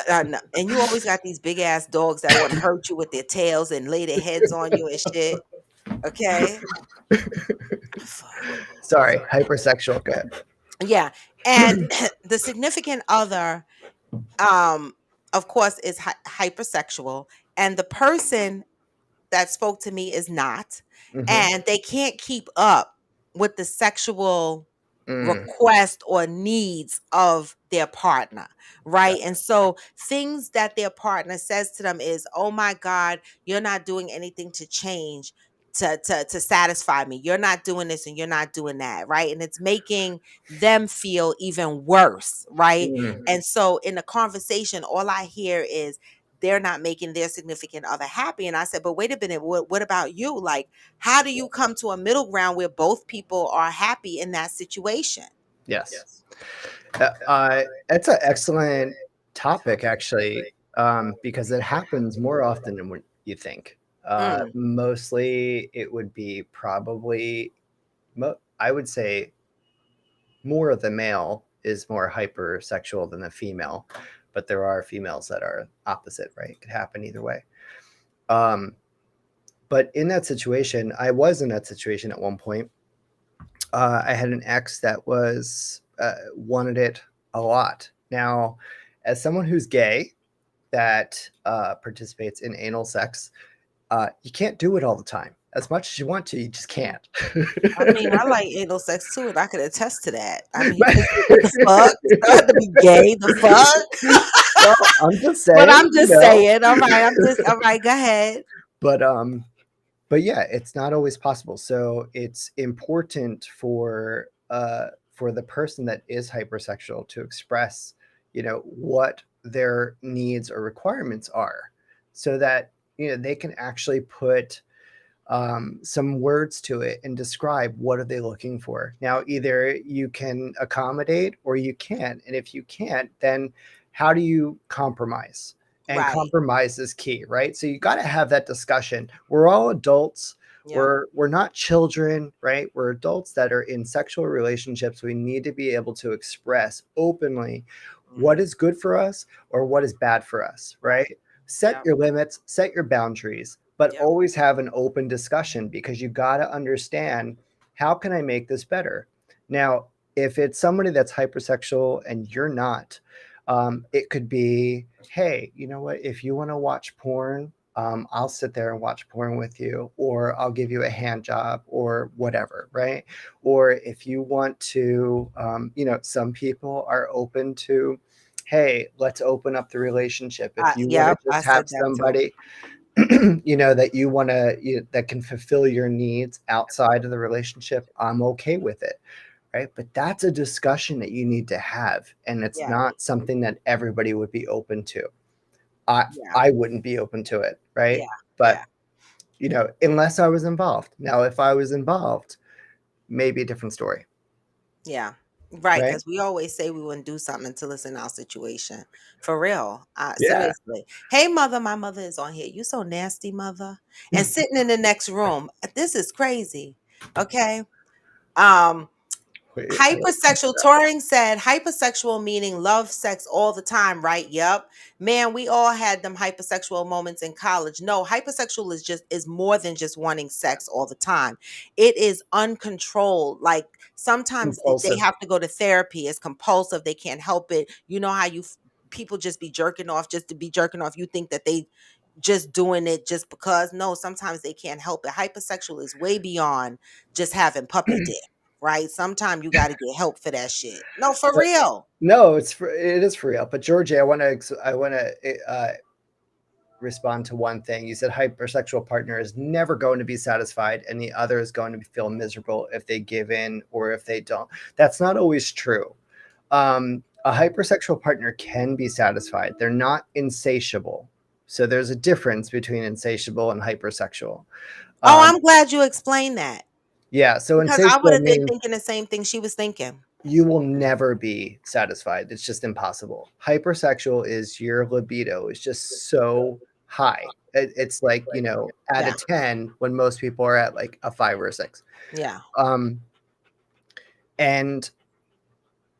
No. And you always got these big ass dogs that want to hurt you with their tails and lay their heads on you and shit. Okay. Fuck. Sorry, hypersexual. Good. Yeah. And the significant other, um, of course, is hypersexual. And the person that spoke to me is not. Mm-hmm. And they can't keep up with the sexual Mm. request or needs of their partner, Yeah. right? And so things that their partner says to them is, "Oh my God, you're not doing anything to change." To satisfy me. You're not doing this and you're not doing that, right? And it's making them feel even worse, right? Mm. And so in the conversation, all I hear is they're not making their significant other happy. And I said, but wait a minute, what about you? Like, how do you come to a middle ground where both people are happy in that situation? Yes. It's an excellent topic, actually, because it happens more often than what you think. Mm, Mostly, it would be probably, I would say, more of the male is more hypersexual than the female, but there are females that are opposite, right? It could happen either way. But in that situation, I was in that situation at one point. I had an ex that wanted it a lot. Now, as someone who's gay that participates in anal sex, you can't do it all the time. as much as you want to, you just can't. I mean, I like anal sex too, and I could attest to that. I mean, the fuck? It don't have to be gay. The fuck? Well, I'm just But saying, I'm you just know. saying. All right, I'm just all right. Go ahead. But but yeah, it's not always possible. So it's important for the person that is hypersexual to express, what their needs or requirements are, so that they can actually put some words to it and describe what are they looking for. Now, either you can accommodate or you can't, and if you can't, then how do you compromise? And Right. compromise is key, right? So you got to have that discussion. We're all adults. Yep. We're not children, right? We're adults that are in sexual relationships. We need to be able to express openly what Hmm. is good for us or what is bad for us, right? Right. Set Yep. your limits, set your boundaries, but Yep. always have an open discussion, because you got to understand, how can I make this better? Now, if it's somebody that's hypersexual and you're not, it could be, hey, you know what? If you want to watch porn, I'll sit there and watch porn with you, or I'll give you a hand job, or whatever, right? Or if you want to, some people are open to, hey, let's open up the relationship. If you want to Yep. I just have said that too. somebody, that you want to, that can fulfill your needs outside of the relationship, I'm okay with it, right? But that's a discussion that you need to have, and it's Yeah. not something that everybody would be open to. I Yeah. I wouldn't be open to it, right? Yeah. Yeah. But unless I was involved. Now, if I was involved, maybe a different story, Yeah. Right, right? because we always say we wouldn't do something until it's in our situation. For real. Yeah. Seriously. Hey, mother, my mother is on here. You so nasty, mother. And sitting in the next room. This is crazy. Okay. Um, Wait, I don't think Hypersexual so. touring said hypersexual meaning love sex all the time, right? Yep. Man, we all had them hypersexual moments in college. No, hypersexual is more than just wanting sex all the time. It is uncontrolled. Like sometimes they Impulsive. have to go to therapy. It's compulsive. They can't help it. You know how people just be jerking off just to be jerking off. You think that they just doing it just because. No, sometimes they can't help it. Hypersexual is way beyond just having puppy dick, right? Sometimes you got to get help for that shit. No, for But real. no, it is for real. But Georgie, I want to respond to one thing. You said hypersexual partner is never going to be satisfied, and the other is going to feel miserable if they give in or if they don't. That's not always true. A hypersexual partner can be satisfied. They're not insatiable. So there's a difference between insatiable and hypersexual. Oh, Um, I'm glad you explained that yeah. So because I would insatiable have been means thinking the same thing she was thinking. you will never be satisfied. It's just impossible. Hypersexual is your libido is just so high. It's like, at a Yeah. 10 when most people are at like a 5 or 6. Yeah. Um, and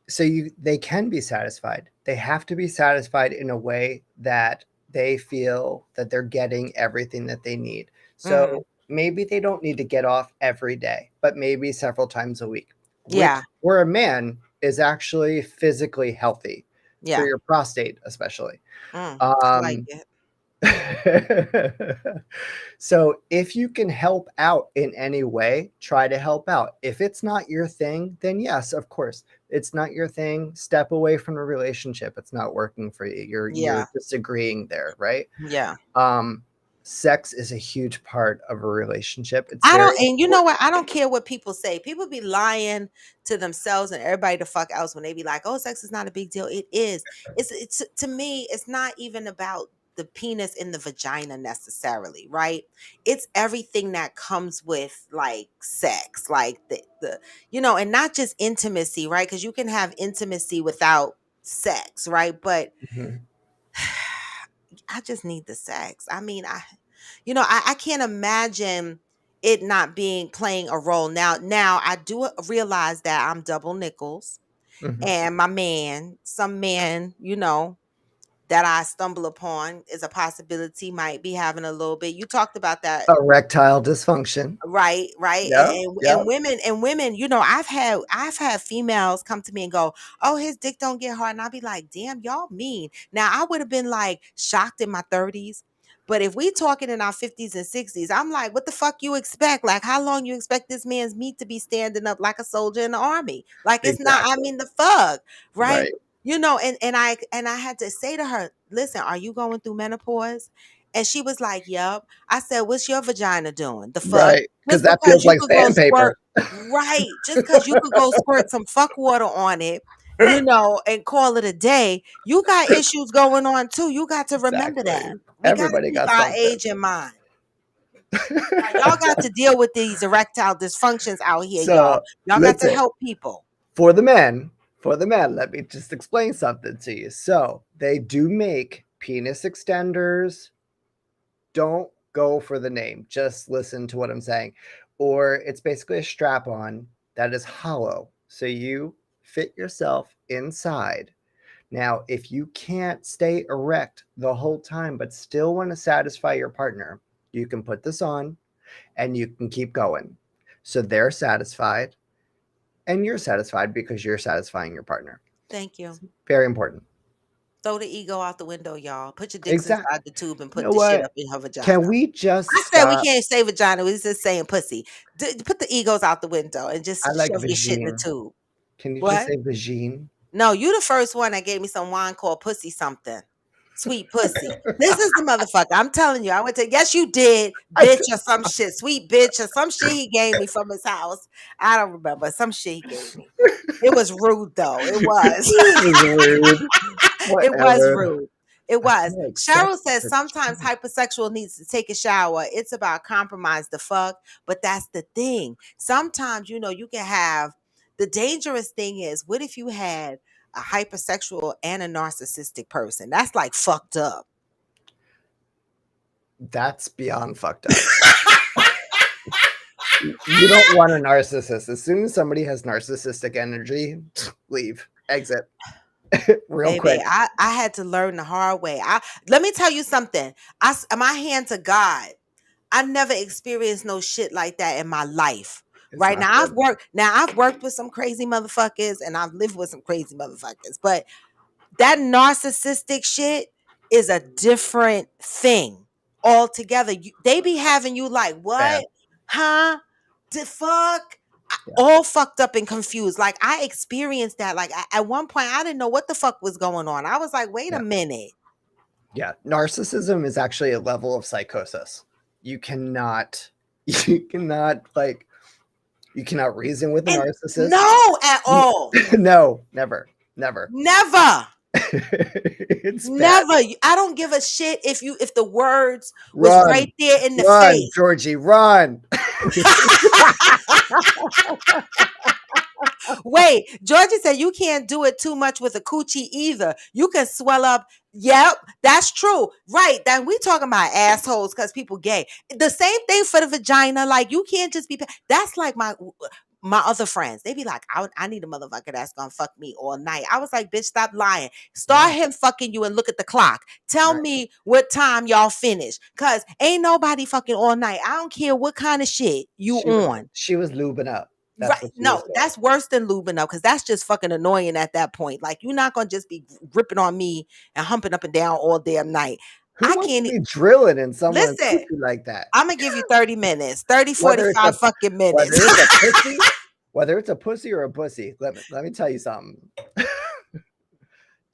so they can be satisfied. They have to be satisfied in a way that they feel that they're getting everything that they need. Hmm. So maybe they don't need to get off every day, but maybe several times a week, which Yeah. for a man is actually physically healthy for Yeah. your prostate, especially. I like Um, it. so if you can help out in any way, try to help out. If it's not your thing, then yes, of course, it's not your thing. Step away from a relationship. It's not working for you. You're Yeah. disagreeing there, right? Yeah. Um, sex is a huge part of a relationship. It's I very don't, and you know important. what? I don't care what people say. People be lying to themselves and everybody the fuck else when they be like, "Oh, sex is not a big deal." It is. It's to me, it's not even about the penis in the vagina necessarily, right? It's everything that comes with like sex, like and not just intimacy, right? Because you can have intimacy without sex, right? But Mhm. I just need the sex. I mean, I can't imagine it not being playing a role. Now I do realize that I'm double nickels Mhm. and my man, some man, that I stumble upon is a possibility might be having a little bit. You talked about that. Erectile dysfunction. Right, right. Yep. And Yep. women, I've had females come to me and go, "Oh, his dick don't get hard." And I'll be like, "Damn, y'all mean." Now, I would have been like shocked in my 30s, But if we talking in our 50s and 60s, I'm like, what the fuck you expect? Like, how long you expect this man's meat to be standing up like a soldier in the army? Like, it's not, I Exactly. mean, the fuck, right? Right. And I had to say to her, listen, are you going through menopause? And she was like, yep. I said, what's your vagina doing? The fuck? Right. Because Just that because feels you like could go sandpaper. squirt, right? Just because you could go squirt some fuck water on it, and call it a day, you got issues going on too. You got to remember that. Exactly. We got to Everybody keep got our something. age in mind. Now, y'all got to deal with these erectile dysfunctions out here, y'all. So Y'all got to listen, help people. for the men, let me just explain something to you. So they do make penis extenders. Don't go for the name. Just listen to what I'm saying. Or it's basically a strap on that is hollow. So you fit yourself inside. Now, if you can't stay erect the whole time, but still want to satisfy your partner, you can put this on and you can keep going. So they're satisfied and you're satisfied because you're satisfying your partner. Thank you. Very important. Throw the ego out the window, y'all. Put your dicks Exactly. inside the tube and You put know the shit what? up in her Can vagina. we just I said we stop? can't say vagina. We just saying pussy. Put the egos out the window and I just like shove your shit in the vagine. tube. Can you just What? say vagine? No, you the first one that gave me some wine called pussy something. Sweet pussy. This is the motherfucker. I'm telling you. I went to, yes, you did, I bitch, d- or some shit. Sweet bitch, or some shit he gave me from his house. I don't remember. Some shit he gave me. It was rude, though. It was. it was rude. It was Whatever. rude. It I was. feel like Cheryl sex says is a sometimes choice. hypersexual needs to take a shower. It's about compromise the fuck, but that's the thing. Sometimes, you can have the dangerous thing is, what if you had a hypersexual and a narcissistic person? That's like fucked up. That's beyond fucked up. You don't want a narcissist. As soon as somebody has narcissistic energy, leave, exit, real Baby, quick. I had to learn the hard way. Let me tell you something. My hand to God. I never experienced no shit like that in my life. It's Right not now, good. I've worked with some crazy motherfuckers, and I've lived with some crazy motherfuckers. But that narcissistic shit is a different thing altogether. They be having you like, Bad. what? Huh? The fuck? Yeah. All fucked up and confused. Like, I experienced that. Like, at one point, I didn't know what the fuck was going on. I was like, wait a Yeah. minute. Yeah. Narcissism is actually a level of psychosis. You cannot, you cannot like, you cannot reason with a And narcissist. no, at all. No, never, never. Never. It's bad. Never. I don't give a shit if the words was Run, right there in the run, face. Georgie, run. Wait, Georgia said you can't do it too much with a coochie either. You can swell up. Yep, that's true. Right. Then we talking about assholes because people gay. The same thing for the vagina. Like, you can't just be. That's like my other friends. They be like, I need a motherfucker that's gonna fuck me all night. I was like, bitch, stop lying. Start Right, him fucking you and look at the clock. Tell right. me what time y'all finish. Cause ain't nobody fucking all night. I don't care what kind of shit you She was on. she was lubing up. That's Right. what she was No, doing. that's worse than lubing up, because that's just fucking annoying at that point. Like, you're not gonna just be gripping on me and humping up and down all damn night. Who I wants to can't be drilling in someone's listen. coochie like that? I'm gonna give you 30 minutes, 30, Whether it's a 45 fucking whether minutes. it's a pussy, whether it's a pussy or a pussy, let me tell you something.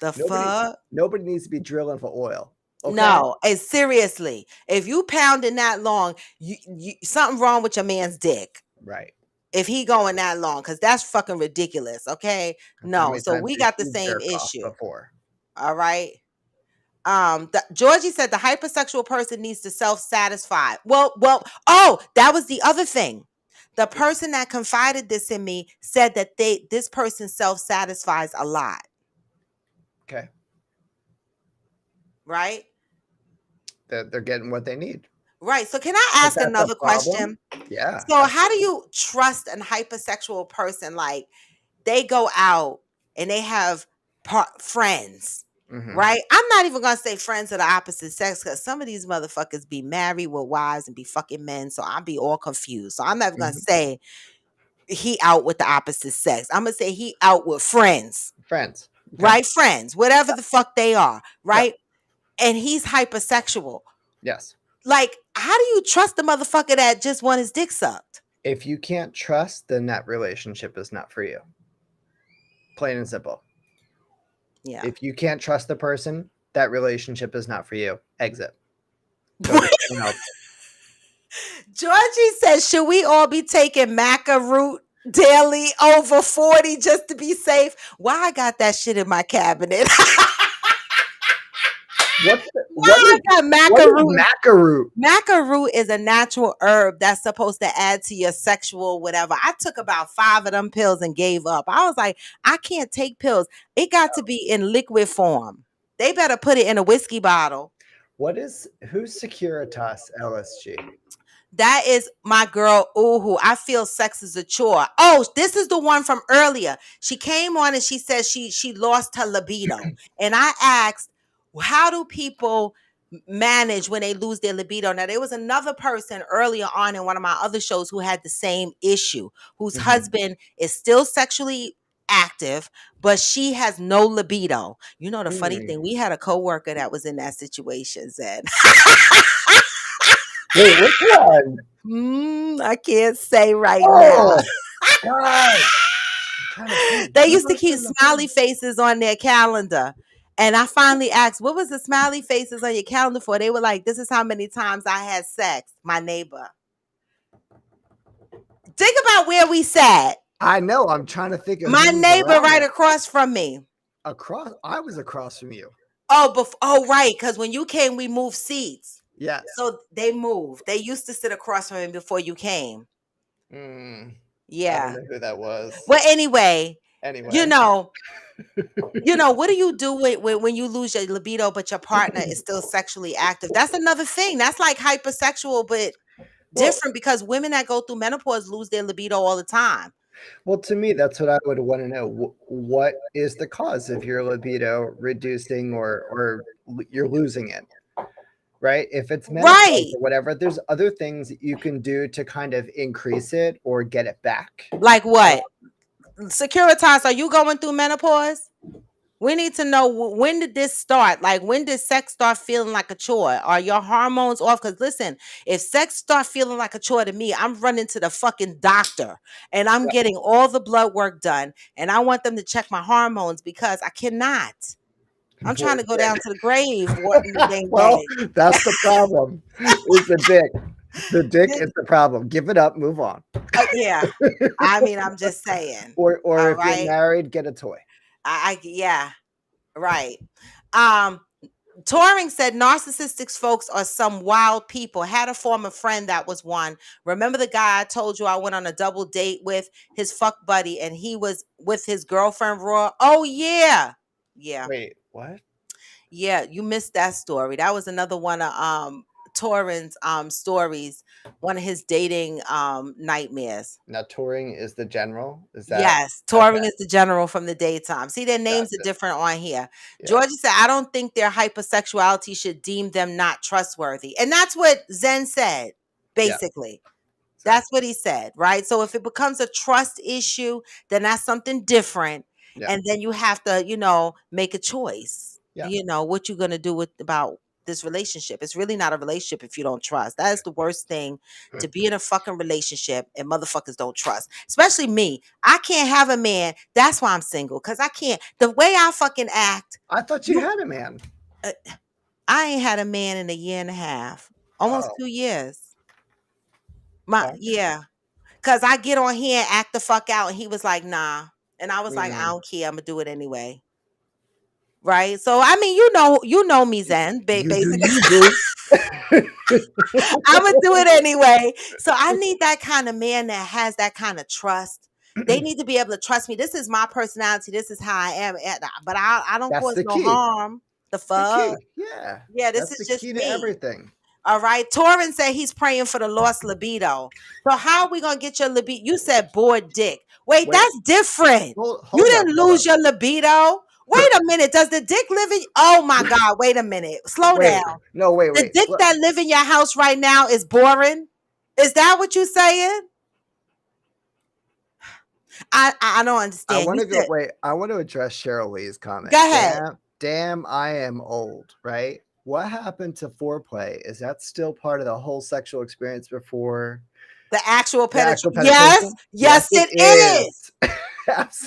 The Nobody fuck? nobody needs to be drilling for oil. Okay? No, and seriously, if you pounding that long, you something wrong with your man's dick. Right. If he going that long, because that's fucking ridiculous. Okay. How No, many so times we did got the you same jerk off issue. before? All right. Georgie said the hypersexual person needs to self-satisfy. Oh, that was the other thing. The person that confided this in me said that this person self-satisfies a lot, Okay. right? They're getting what they need. Right. So can I If ask that's a another problem, question? yeah, So how do absolutely. you trust a hypersexual person? Like, they go out and they have friends, Mhm. right? I'm not even gonna say friends of the opposite sex, because some of these motherfuckers be married with wives and be fucking men. So I'll be all confused. So I'm never gonna Mhm. say he out with the opposite sex. I'm gonna say he out with friends, Friends. Okay. right? Friends, whatever Yeah. the fuck they are, Yeah. right? And he's hypersexual. Yes. Like, how do you trust the motherfucker that just want his dick sucked? If you can't trust, then that relationship is not for you. Plain and simple. Yeah. If you can't trust the person, that relationship is not for you. Exit. Go get someone else. Georgie says, should we all be taking maca root daily over 40 just to be safe? Why I got that shit in my cabinet? What Why I got what maca is root? macaroot? Maca root is a natural herb that's supposed to add to your sexual whatever. I took about 5 of them pills and gave up. I was like, I can't take pills. It got to be in liquid form. They better put it in a whiskey bottle. Who's Securitas LSG? That is my girl, Uhu. I feel sex is a chore. Oh, this is the one from earlier. She came on and she said she lost her libido. And I asked, how do people manage when they lose their libido? Now, there was another person earlier on in one of my other shows who had the same issue, whose husband is still sexually active, but she has no libido. You know, the funny thing, we had a coworker that was in that situation, Zen. Wait, which one? I can't say right Oh, now. God. They used to keep smiley faces on their calendar. And I finally asked, what was the smiley faces on your calendar for? They were like, this is how many times I had sex. My neighbor. Think about where we sat. I know. I'm trying to think of My who's neighbor around right it. across from me. I was across from you. Oh, right. Because when you came, we moved seats. Yes. So they moved. They used to sit across from me before you came. I don't Yeah. know who that was. Well, anyway, Anyway. you know, what do you do when you lose your libido, but your partner is still sexually active? That's another thing. That's like hypersexual, but different because women that go through menopause lose their libido all the time. Well, to me, that's what I would want to know. What is the cause of your libido reducing or you're losing it? Right? If it's menopause Right. or whatever, there's other things that you can do to kind of increase it or get it back. Like what? Securitas, are you going through menopause? We need to know when did this start? Like, when did sex start feeling like a chore? Are your hormones off? Because listen, if sex start feeling like a chore to me, I'm running to the fucking doctor and I'm getting all the blood work done. And I want them to check my hormones because I cannot. I'm trying to go down to the grave. Well, that's the problem. Is the dick. The dick is the problem. Give it up. Move on. Yeah. I mean, I'm just saying. Or All if right. you're married, get a toy. Yeah. Right. Touring said narcissistic folks are some wild people. Had a former friend that was one. Remember the guy I told you I went on a double date with, his fuck buddy, and he was with his girlfriend Raw? Oh yeah. Yeah. Wait, what? Yeah, you missed that story. That was another one of Torin's stories, one of his dating nightmares. Now touring is the general. Is that Yes, touring is the general from the daytime. See, their names are Gotcha. different on here. Yeah. Georgia said, I don't think their hypersexuality should deem them not trustworthy. And that's what Zen said, basically. So- That's what he said, right? So if it becomes a trust issue, then that's something different. Yeah. And then you have to, make a choice. Yeah. What you're going to do about this relationship. It's really not a relationship if you don't trust. That is the worst thing, to be in a fucking relationship and motherfuckers don't trust. Especially me. I can't have a man. That's why I'm single. Because I can't. The way I fucking act. I thought you had a man. I ain't had a man in a year and a half. Almost 2 years. Yeah. Because I get on here and act the fuck out. And he was like, nah. And I was like, I don't care. I'm going to do it anyway. Right. So, I mean, you know me, Zen, basically. I'm going to do it anyway. So I need that kind of man that has that kind of trust. They need to be able to trust me. This is my personality. This is how I am. But I don't That's cause the no key. harm. The fuck? Yeah. Yeah, this That's is the just key me. to everything. All right. Torrin said he's praying for the lost libido. So how are we gonna get your libido? You said bored dick. Wait, that's different. Hold You up, didn't lose your libido. Wait a minute. Does the dick live in? Oh my God! Wait a minute. Slow down. No, wait. The dick that live in your house right now is boring. Is that what you saying? I don't understand. I want to go. Wait, I want to address Cheryl Lee's comment. Go ahead. Damn, I am old, right? what happened to foreplay? Is that still part of the whole sexual experience before The actual the actual Yes, penetration? Yes, yes, it it is. is.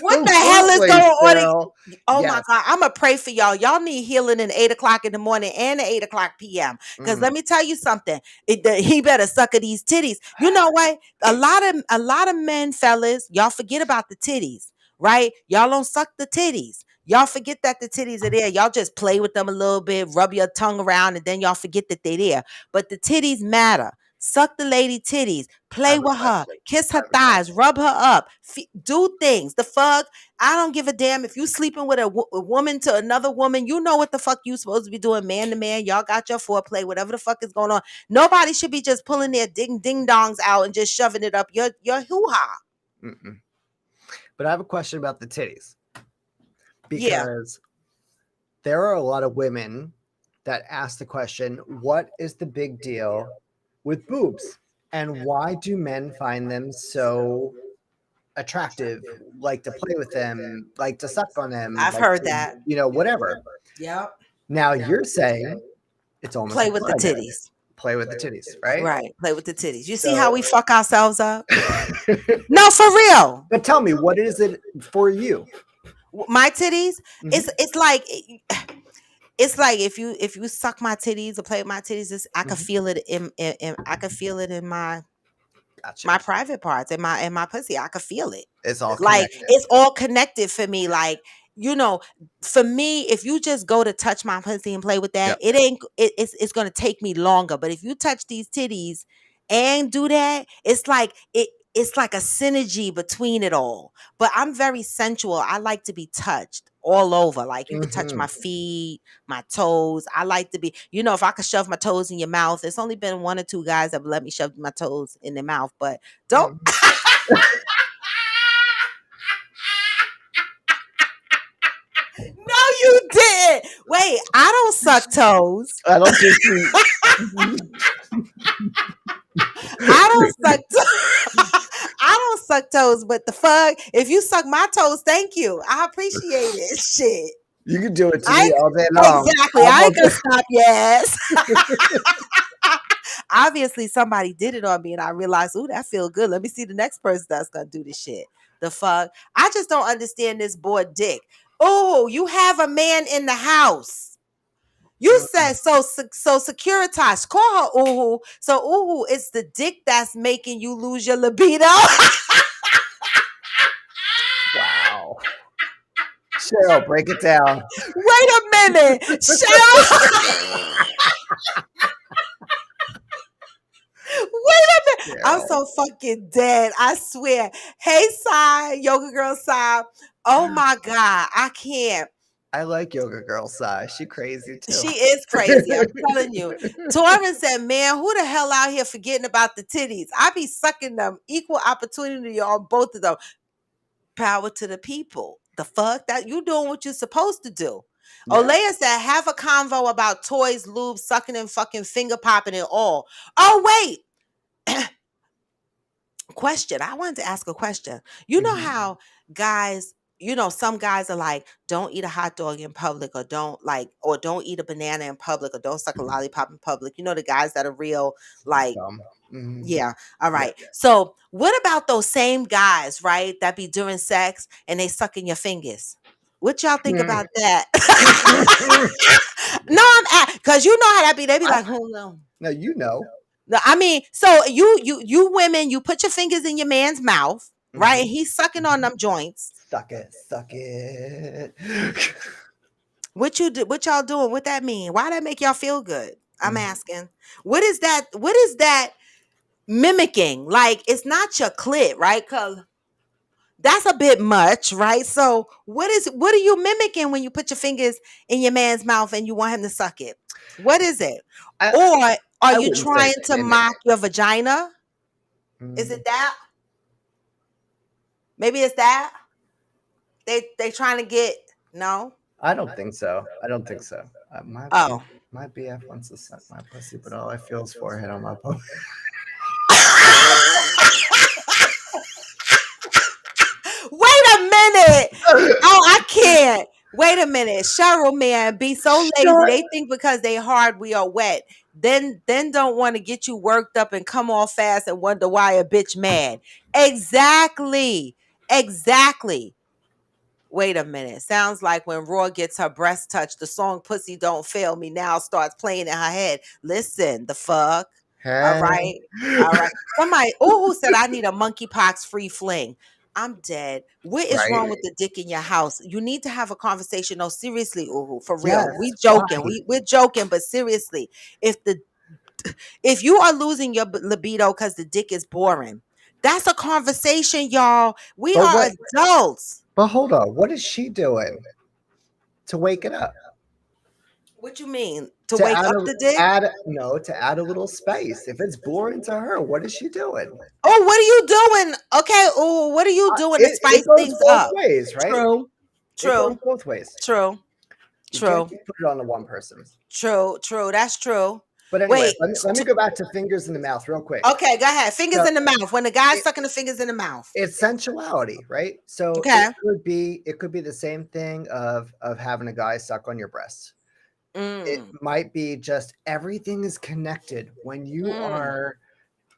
What the hell is Absolutely, going on? Cheryl. Oh my Yes. God. I'm gonna pray for y'all. Y'all need healing in 8 o'clock in the morning and at 8 o'clock PM. Because Mm. let me tell you something. He better suck at these titties. You know what? A lot of men, fellas, y'all forget about the titties, right? Y'all don't suck the titties. Y'all forget that the titties are there. Y'all just play with them a little bit, rub your tongue around, and then y'all forget that they're there. But the titties matter. Suck the lady titties, I play have a with her, question. kiss I her have a thighs, question. rub her up, do things. The fuck? I don't give a damn if you sleeping with a woman to another woman. You know what the fuck you supposed to be doing, man to man. Y'all got your foreplay, whatever the fuck is going on. Nobody should be just pulling their ding dongs out and just shoving it up your hoo ha. Mm-mm. But I have a question about the titties Yeah, because there are a lot of women that ask the question, what is the big deal with boobs? And why do men find them so attractive, like to play with them, like to suck on them, I've like heard to, that. whatever. Yep. Now you're saying it's almost Play like with the polygamy. titties. Play with the titties, right? Right. Play with the titties. You see how So, we fuck ourselves up? No, for real. but tell me, what is it for you? My titties, Mhm. it's like if you suck my titties or play with my titties, I could Mhm. feel it in I could feel it in my Gotcha. private parts, in my pussy. I could feel it. It's all Like connected. it's all connected for me. Like, you know, for me, if you just go to touch my pussy and play with that, Yep. it's gonna take me longer. But if you touch these titties and do that, it's like a synergy between it all. But I'm very sensual. I like to be touched all over. Like you could touch Mhm. my feet, my toes. I like to be, if I could shove my toes in your mouth. It's only been one or two guys that have let me shove my toes in their mouth, but don't. Mhm. No, you didn't. Wait, I don't suck toes. I don't think you. I don't suck. I don't suck toes. But the fuck, if you suck my toes, thank you. I appreciate it. Shit. You can do it to I me all day long. exactly. I'm I ain't gonna okay. stop your ass. Obviously, somebody did it on me, and I realized, ooh, that feel good. Let me see the next person that's gonna do this shit. The fuck. I just don't understand this bored dick. Oh, you have a man in the house. You said so Securitas. Call her Uhu. So Uhu, it's the dick that's making you lose your libido. Wow. Cheryl, break it down. Wait a minute. Cheryl. Wait a minute. I'm Cheryl. so fucking dead. I swear. Hey, Sai, yoga girl Sai. Oh my God. I can't. I like Yoga Girl Sai. She crazy too. She is crazy. I'm telling you. Torrin said, man, who the hell out here forgetting about the titties? I be sucking them equal opportunity on both of them. Power to the people. The fuck that you doing what you're supposed to do. Yeah. Olea said, have a convo about toys, lube, sucking and fucking finger popping and all. Oh, wait. Question. I wanted to ask a question. You know Mhm. how guys, some guys are like, don't eat a hot dog in public, or don't eat a banana in public, or don't suck a lollipop in public. You know, the guys that are real, like, Dumb. Mhm. yeah. All Yeah. right. So what about those same guys, right? That be doing sex and they sucking your fingers. What y'all think Mm. about that? No, because you know how that be. They be I, like, oh no. no, you know. No, I mean, so you women, you put your fingers in your man's mouth, right? Mhm. And he's sucking on Mhm. them joints. Suck it. Suck it. What y'all doing? What that mean? Why that make y'all feel good? I'm Mhm. asking. What is that? What is that mimicking? Like, it's not your clit, right? Cause that's a bit much, right? So what are you mimicking when you put your fingers in your man's mouth and you want him to suck it? What is it? I, Or are I you wouldn't say trying it's to mock mimicking. your vagina? Is Mm. it that? Maybe it's that. They trying to get no. I don't think so. I don't think so. Oh. My BF wants to suck my pussy, but all I feel is forehead on my pussy. Wait a minute. Oh, I can't. Wait a minute, Cheryl, man, be so lazy. Shut. They think because they hard, we are wet. Then don't want to get you worked up and come all fast and wonder why a bitch mad. Exactly. Exactly. Wait a minute. Sounds like when Raw gets her breast touched, the song Pussy Don't Fail Me Now starts playing in her head. Listen, the fuck. All Hey. right. All right. Somebody, oh, who said I need a monkeypox free fling? I'm dead. What is Right? wrong with the dick in your house? You need to have a conversation. No, seriously, Uhu, for real. We Yes. Why? joking. We're joking, but seriously, if the if you are losing your libido because the dick is boring, that's a conversation, y'all. We But are what? adults. But hold on. What is she doing to wake it up? What you mean? To To wake add up a the dick? add no to add a little spice. If it's boring to her, what is she doing? Oh, what are you doing? Okay. Oh, what are you doing to It spice goes things both up? ways, right? True. It goes True. both ways. True. You can't True. just put it on to one person. True. True. That's true. But anyways, Wait. let me go back to fingers in the mouth real quick. Okay, go ahead. Fingers So in the mouth. When the guy's it, sucking the fingers in the mouth. it's sensuality, right? So Okay. it could be the same thing of having a guy suck on your breasts. It Mm. might be just everything is connected when you Mm. are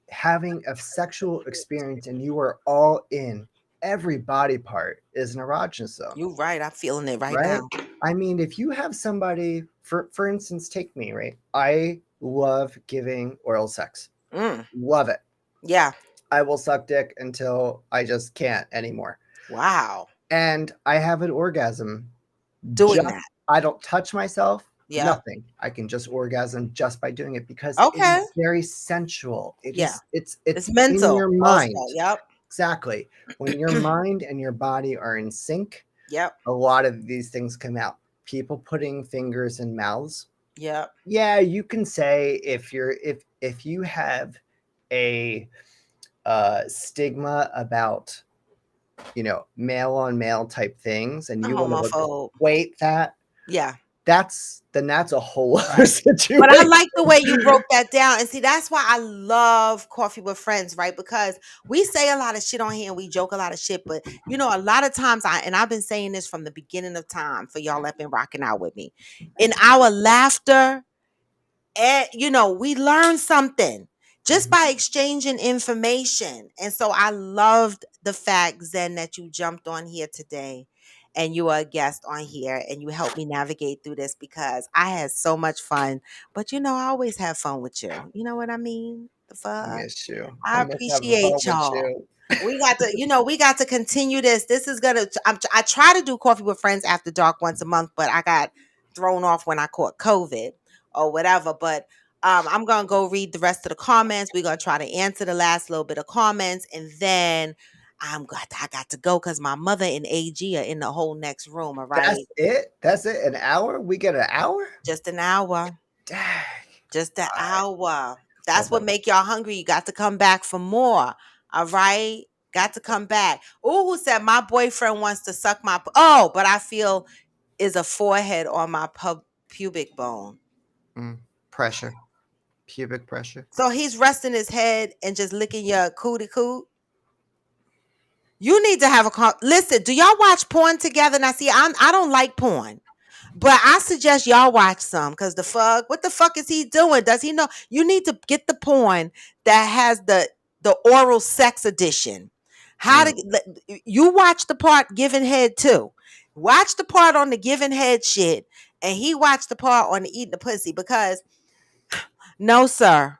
having a sexual experience and you are all in. Every body part is an erogenous zone, You right. I'm feeling it right right? now. I mean, if you have somebody, for instance, take me, right? I love giving oral sex. Mm. Love it. Yeah. I will suck dick until I just can't anymore. Wow. And I have an orgasm. Doing Just that. I don't touch myself, Yeah. nothing. I can just orgasm just by doing it because it Okay. is very sensual. It Yeah. is it's It's it's in mental your also. mind. Yep. Exactly. When your mind and your body are in sync, Yep. a lot of these things come out. People putting fingers in mouths. Yep. Yeah, you can say if you have a stigma about male on male type things and A you want to homophobe. equate that, Yeah. that's a whole other Right. But I situation. like the way you broke that down. And see, that's why I love Coffee with Friends, right? Because we say a lot of shit on here and we joke a lot of shit. But a lot of times I've been saying this from the beginning of time for y'all that been rocking out with me. In our laughter, and we learn something just Mhm. by exchanging information. And so I loved the fact, Zen, that you jumped on here today and you are a guest on here and you helped me navigate through this because I had so much fun. But I always have fun with you. You know what I mean? The I fuck. miss you. I I miss having fun appreciate with y'all. you. We got to continue this. This is gonna. I try to do Coffee with Friends after dark once a month, but I got thrown off when I caught COVID or whatever. But I'm gonna go read the rest of the comments. We're gonna try to answer the last little bit of comments, and then I got to go because my mother and AG are in the whole next room. All That's right, it. That's it. An hour. We get an hour. just an hour. Dang. Just an All right. hour. Well, That's what make y'all hungry. You got to come back for more. All right. Got to come back. Oh, who said my boyfriend wants to suck my but I feel is a forehead on my pubic bone. pressure, pubic pressure. So he's resting his head and just licking your cootie coot. You need to have listen, do y'all watch porn together? Now see, I don't like porn. But I suggest y'all watch some because what the fuck is he doing? Does he know? You need to get the porn that has the oral sex edition. How Mm. to you watch the part giving head too. Watch the part on the giving head shit, and he watched the part on the eating the pussy because no, sir,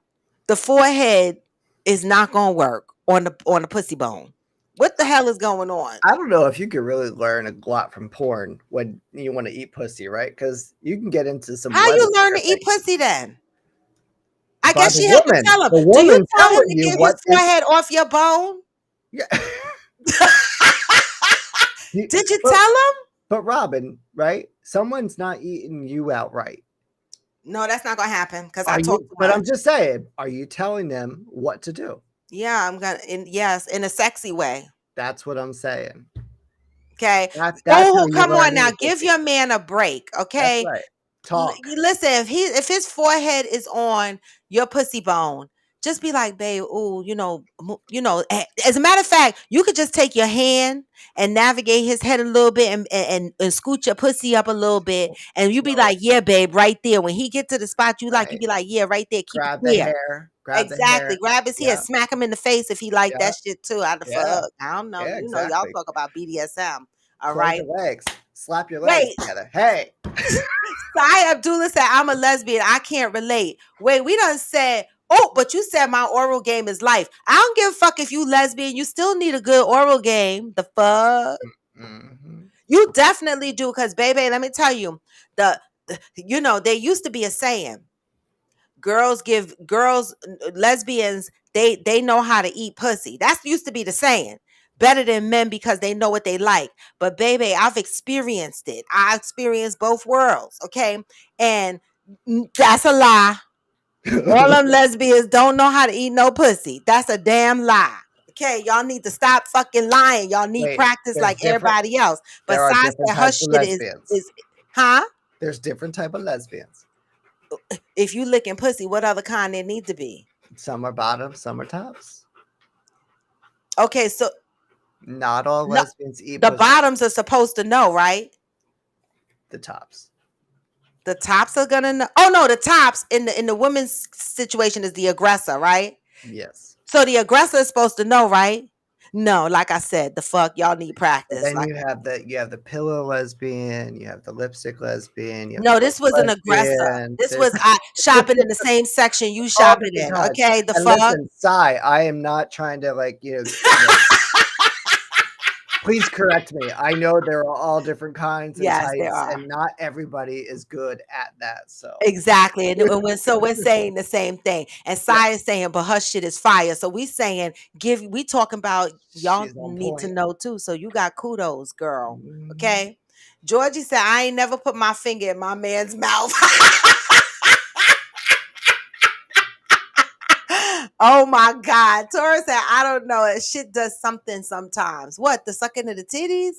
the forehead is not gonna work on the pussy bone. What the hell is going on? I don't know if you could really learn a lot from porn when you want to eat pussy, right? Because you can get into some How you level learn to eat tripping pussy then? I by guess the you have to woman. tell him. The Do you woman tell him telling to you get his what is. forehead off your bone? Yeah. Did you but, tell him? but Robin, right? Someone's not eating you outright. No, that's not gonna happen because I Are talk you? too But I'm much. just saying. Are you telling them what to do? Yeah, I'm gonna. Yes, in a sexy way. That's what I'm saying. Okay. That's how Oh, you come learn on to now. eat Give pussy. your man a break. That's Okay. right. Talk. Listen, if his forehead is on your pussy bone, just be like, babe, ooh, as a matter of fact, you could just take your hand and navigate his head a little bit and scoot your pussy up a little bit. And you be Slow it. like, yeah, babe, right there. When he get to the spot you like, you Right. be like, yeah, right there. Keep it Grab the there. hair. Grab the Exactly. hair. Grab his hair, Yeah. smack him in the face if he like Yeah. that shit too. Out the Yeah. fuck. I don't know. Yeah. Y'all Exactly. talk about BDSM. All Close right. your legs. Slap your legs Wait. together. Hey. Sai Abdullah said, I'm a lesbian. I can't relate. Wait, we done said, oh, but you said my oral game is life. I don't give a fuck if you lesbian. You still need a good oral game. The fuck? Mm-hmm. You definitely do. Because, baby, let me tell you, there used to be a saying. Lesbians, they know how to eat pussy. That used to be the saying. Better than men because they know what they like. But baby, I've experienced it. I experienced both worlds. Okay. And that's a lie. All them lesbians don't know how to eat no pussy. That's a damn lie. Okay, y'all need to stop fucking lying. Y'all need Wait, practice there's like different. everybody else. But There are Sai different said her types of shit lesbians. is huh? There's different type of lesbians. If you licking pussy, what other kind there need to be? Some are bottoms, some are tops. Okay, so Not all no, lesbians eat the pussy. bottoms are supposed to know, right? The tops. The tops are gonna know. Oh no, the tops in the women's situation is the aggressor, right? Yes. So the aggressor is supposed to know, right? No, like I said, the fuck y'all need But practice. then Like you have the pillow lesbian, you have the lipstick lesbian, you have the no, book this was an aggressor. lesbian. This There's was I shopping in the same section you all shopping different in. kinds. Okay, the And fuck. listen, Sai, I am not trying to please correct me. I know there are all different kinds and Yes, there types, are. and not everybody is good at that. So Exactly. And we're saying the same thing. And yeah, Sai is saying, but her shit is fire. So we saying, we talking about y'all she's on need to point. know too. So you got kudos, girl. Mhm. Okay. Georgie said, I ain't never put my finger in my man's mouth. Oh my God. Tora said, I don't know. It shit does something sometimes. What? The sucking of the titties?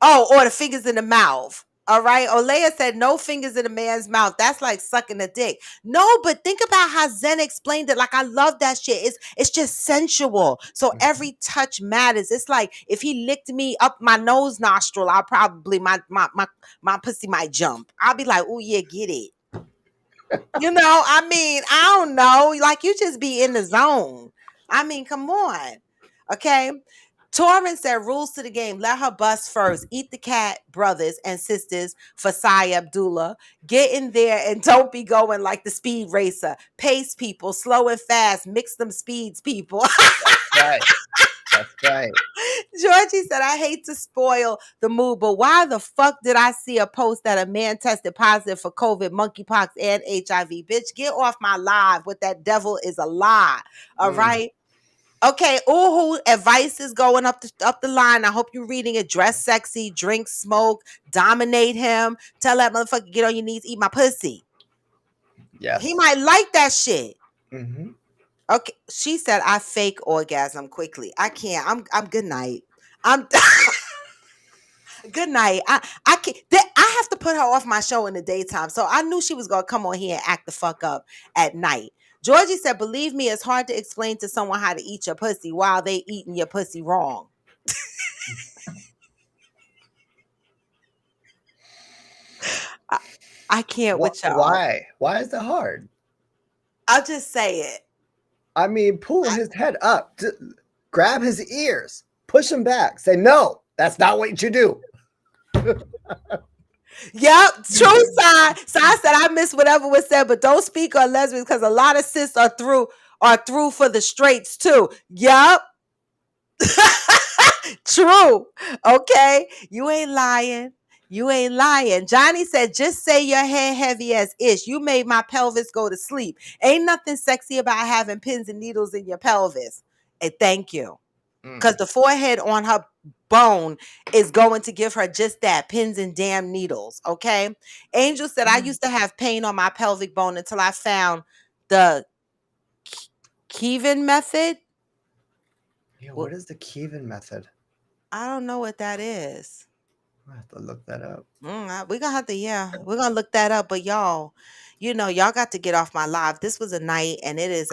Oh, or the fingers in the mouth. All right. Olea said no fingers in a man's mouth. That's like sucking a dick. No, but think about how Zen explained it. Like I love that shit. It's just sensual. So Mhm. every touch matters. It's like if he licked me up my nose nostril, I'll probably my pussy might jump. I'll be like, oh yeah, get it. I mean, I don't know. Like you just be in the zone. I mean, come on. Okay. Torrin said rules to the game. Let her bust first. Eat the cat, brothers and sisters for Sai Abdullah. Get in there and don't be going like the speed racer. Pace people, slow and fast. Mix them speeds, people. Right. That's right. Georgie said, I hate to spoil the mood, but why the fuck did I see a post that a man tested positive for COVID, monkeypox, and HIV? Bitch, get off my live. What that devil is a lie. All Mm. right. Okay, ooh, advice is going up the line. I hope you're reading it. Dress sexy, drink, smoke, dominate him. Tell that motherfucker get on your knees, eat my pussy. He Yes. might like that shit. Mm-hmm. Okay, she said I fake orgasm quickly. I can't. I'm good night. I'm good night. I can't. I have to put her off my show in the daytime. So I knew she was gonna come on here and act the fuck up at night. Georgie said, "Believe me, it's hard to explain to someone how to eat your pussy while they eating your pussy wrong." I, I can't with y'all. Why? Why is it hard? I'll just say it. I mean, pull his head up, grab his ears, push him back. Say, no, that's not what you do. Yep, true side. Side said I missed whatever was said, but don't speak on lesbians because a lot of cis are through for the straights too. Yep. True. Okay. You ain't lying. You ain't lying. Johnny said, just say your head heavy as ish. You made my pelvis go to sleep. Ain't nothing sexy about having pins and needles in your pelvis. And thank you. Because Mm. the forehead on her bone is going to give her just that pins and damn needles. Okay. Angel said, I used to have pain on my pelvic bone until I found the Kevin method. Yeah, Well, what is the Kevin method? I don't know what that is. I have to look that up. We're gonna have to, yeah, we're gonna look that up. But y'all, y'all got to get off my live. This was a night, and it is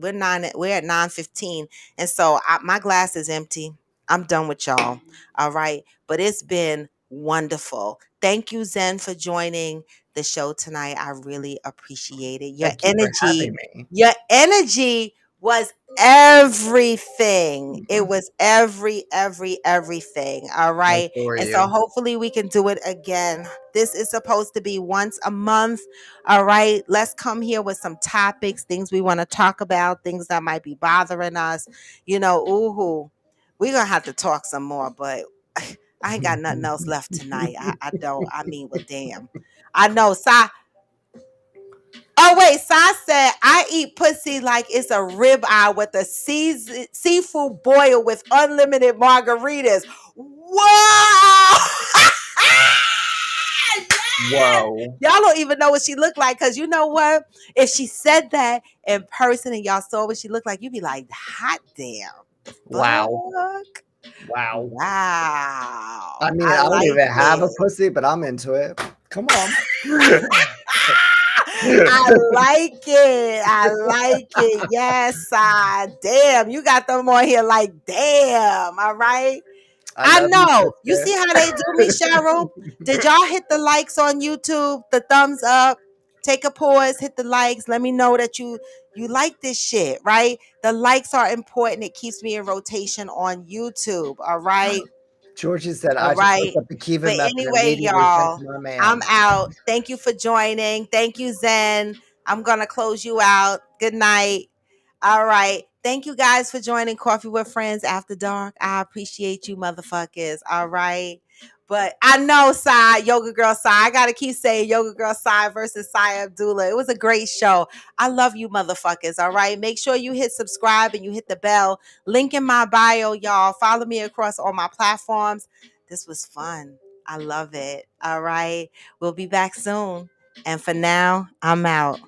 we're at 9:15, and so my glass is empty. I'm done with y'all. All right, but it's been wonderful. Thank you, Zen, for joining the show tonight. I really appreciate it. Thank you for having me. Your energy was everything. It was everything. All right. Adore And so you. hopefully we can do it again. This is supposed to be once a month. All right. Let's come here with some topics, things we want to talk about, things that might be bothering us. Ooh, we're gonna have to talk some more, but I ain't got nothing else left tonight. I don't. I mean, well, damn. I know. Oh wait, Sai said I eat pussy like it's a rib eye with a seafood boil with unlimited margaritas. Whoa! Yes! Whoa. Y'all don't even know what she looked like, because you know what? If she said that in person and y'all saw what she looked like, you'd be like, hot damn. Wow. Fuck. Wow. Wow. I mean, I I don't like even have a it. pussy, but I'm into it. Come on. I like it. I like it. Yes, damn. You got them on here like damn. All right. I I love you, know. You sister. see how they do me, Cheryl? Did y'all hit the likes on YouTube? The thumbs up. Take a pause, hit the likes. Let me know that you like this shit, right? The likes are important. It keeps me in rotation on YouTube. All right. Georgie said, All I just looked right. up the Kievan But method anyway, immediately sent y'all, to my I'm man. out. Thank you for joining. Thank you, Zen. I'm going to close you out. Good night. All right. Thank you guys for joining Coffee with Friends After Dark. I appreciate you, motherfuckers. All right. But I know Yoga Girl I got to keep saying Yoga Girl versus Abdullah. It was a great show. I love you, motherfuckers. All right. Make sure you hit subscribe and you hit the bell. Link in my bio, y'all. Follow me across all my platforms. This was fun. I love it. All right. We'll be back soon. And for now, I'm out.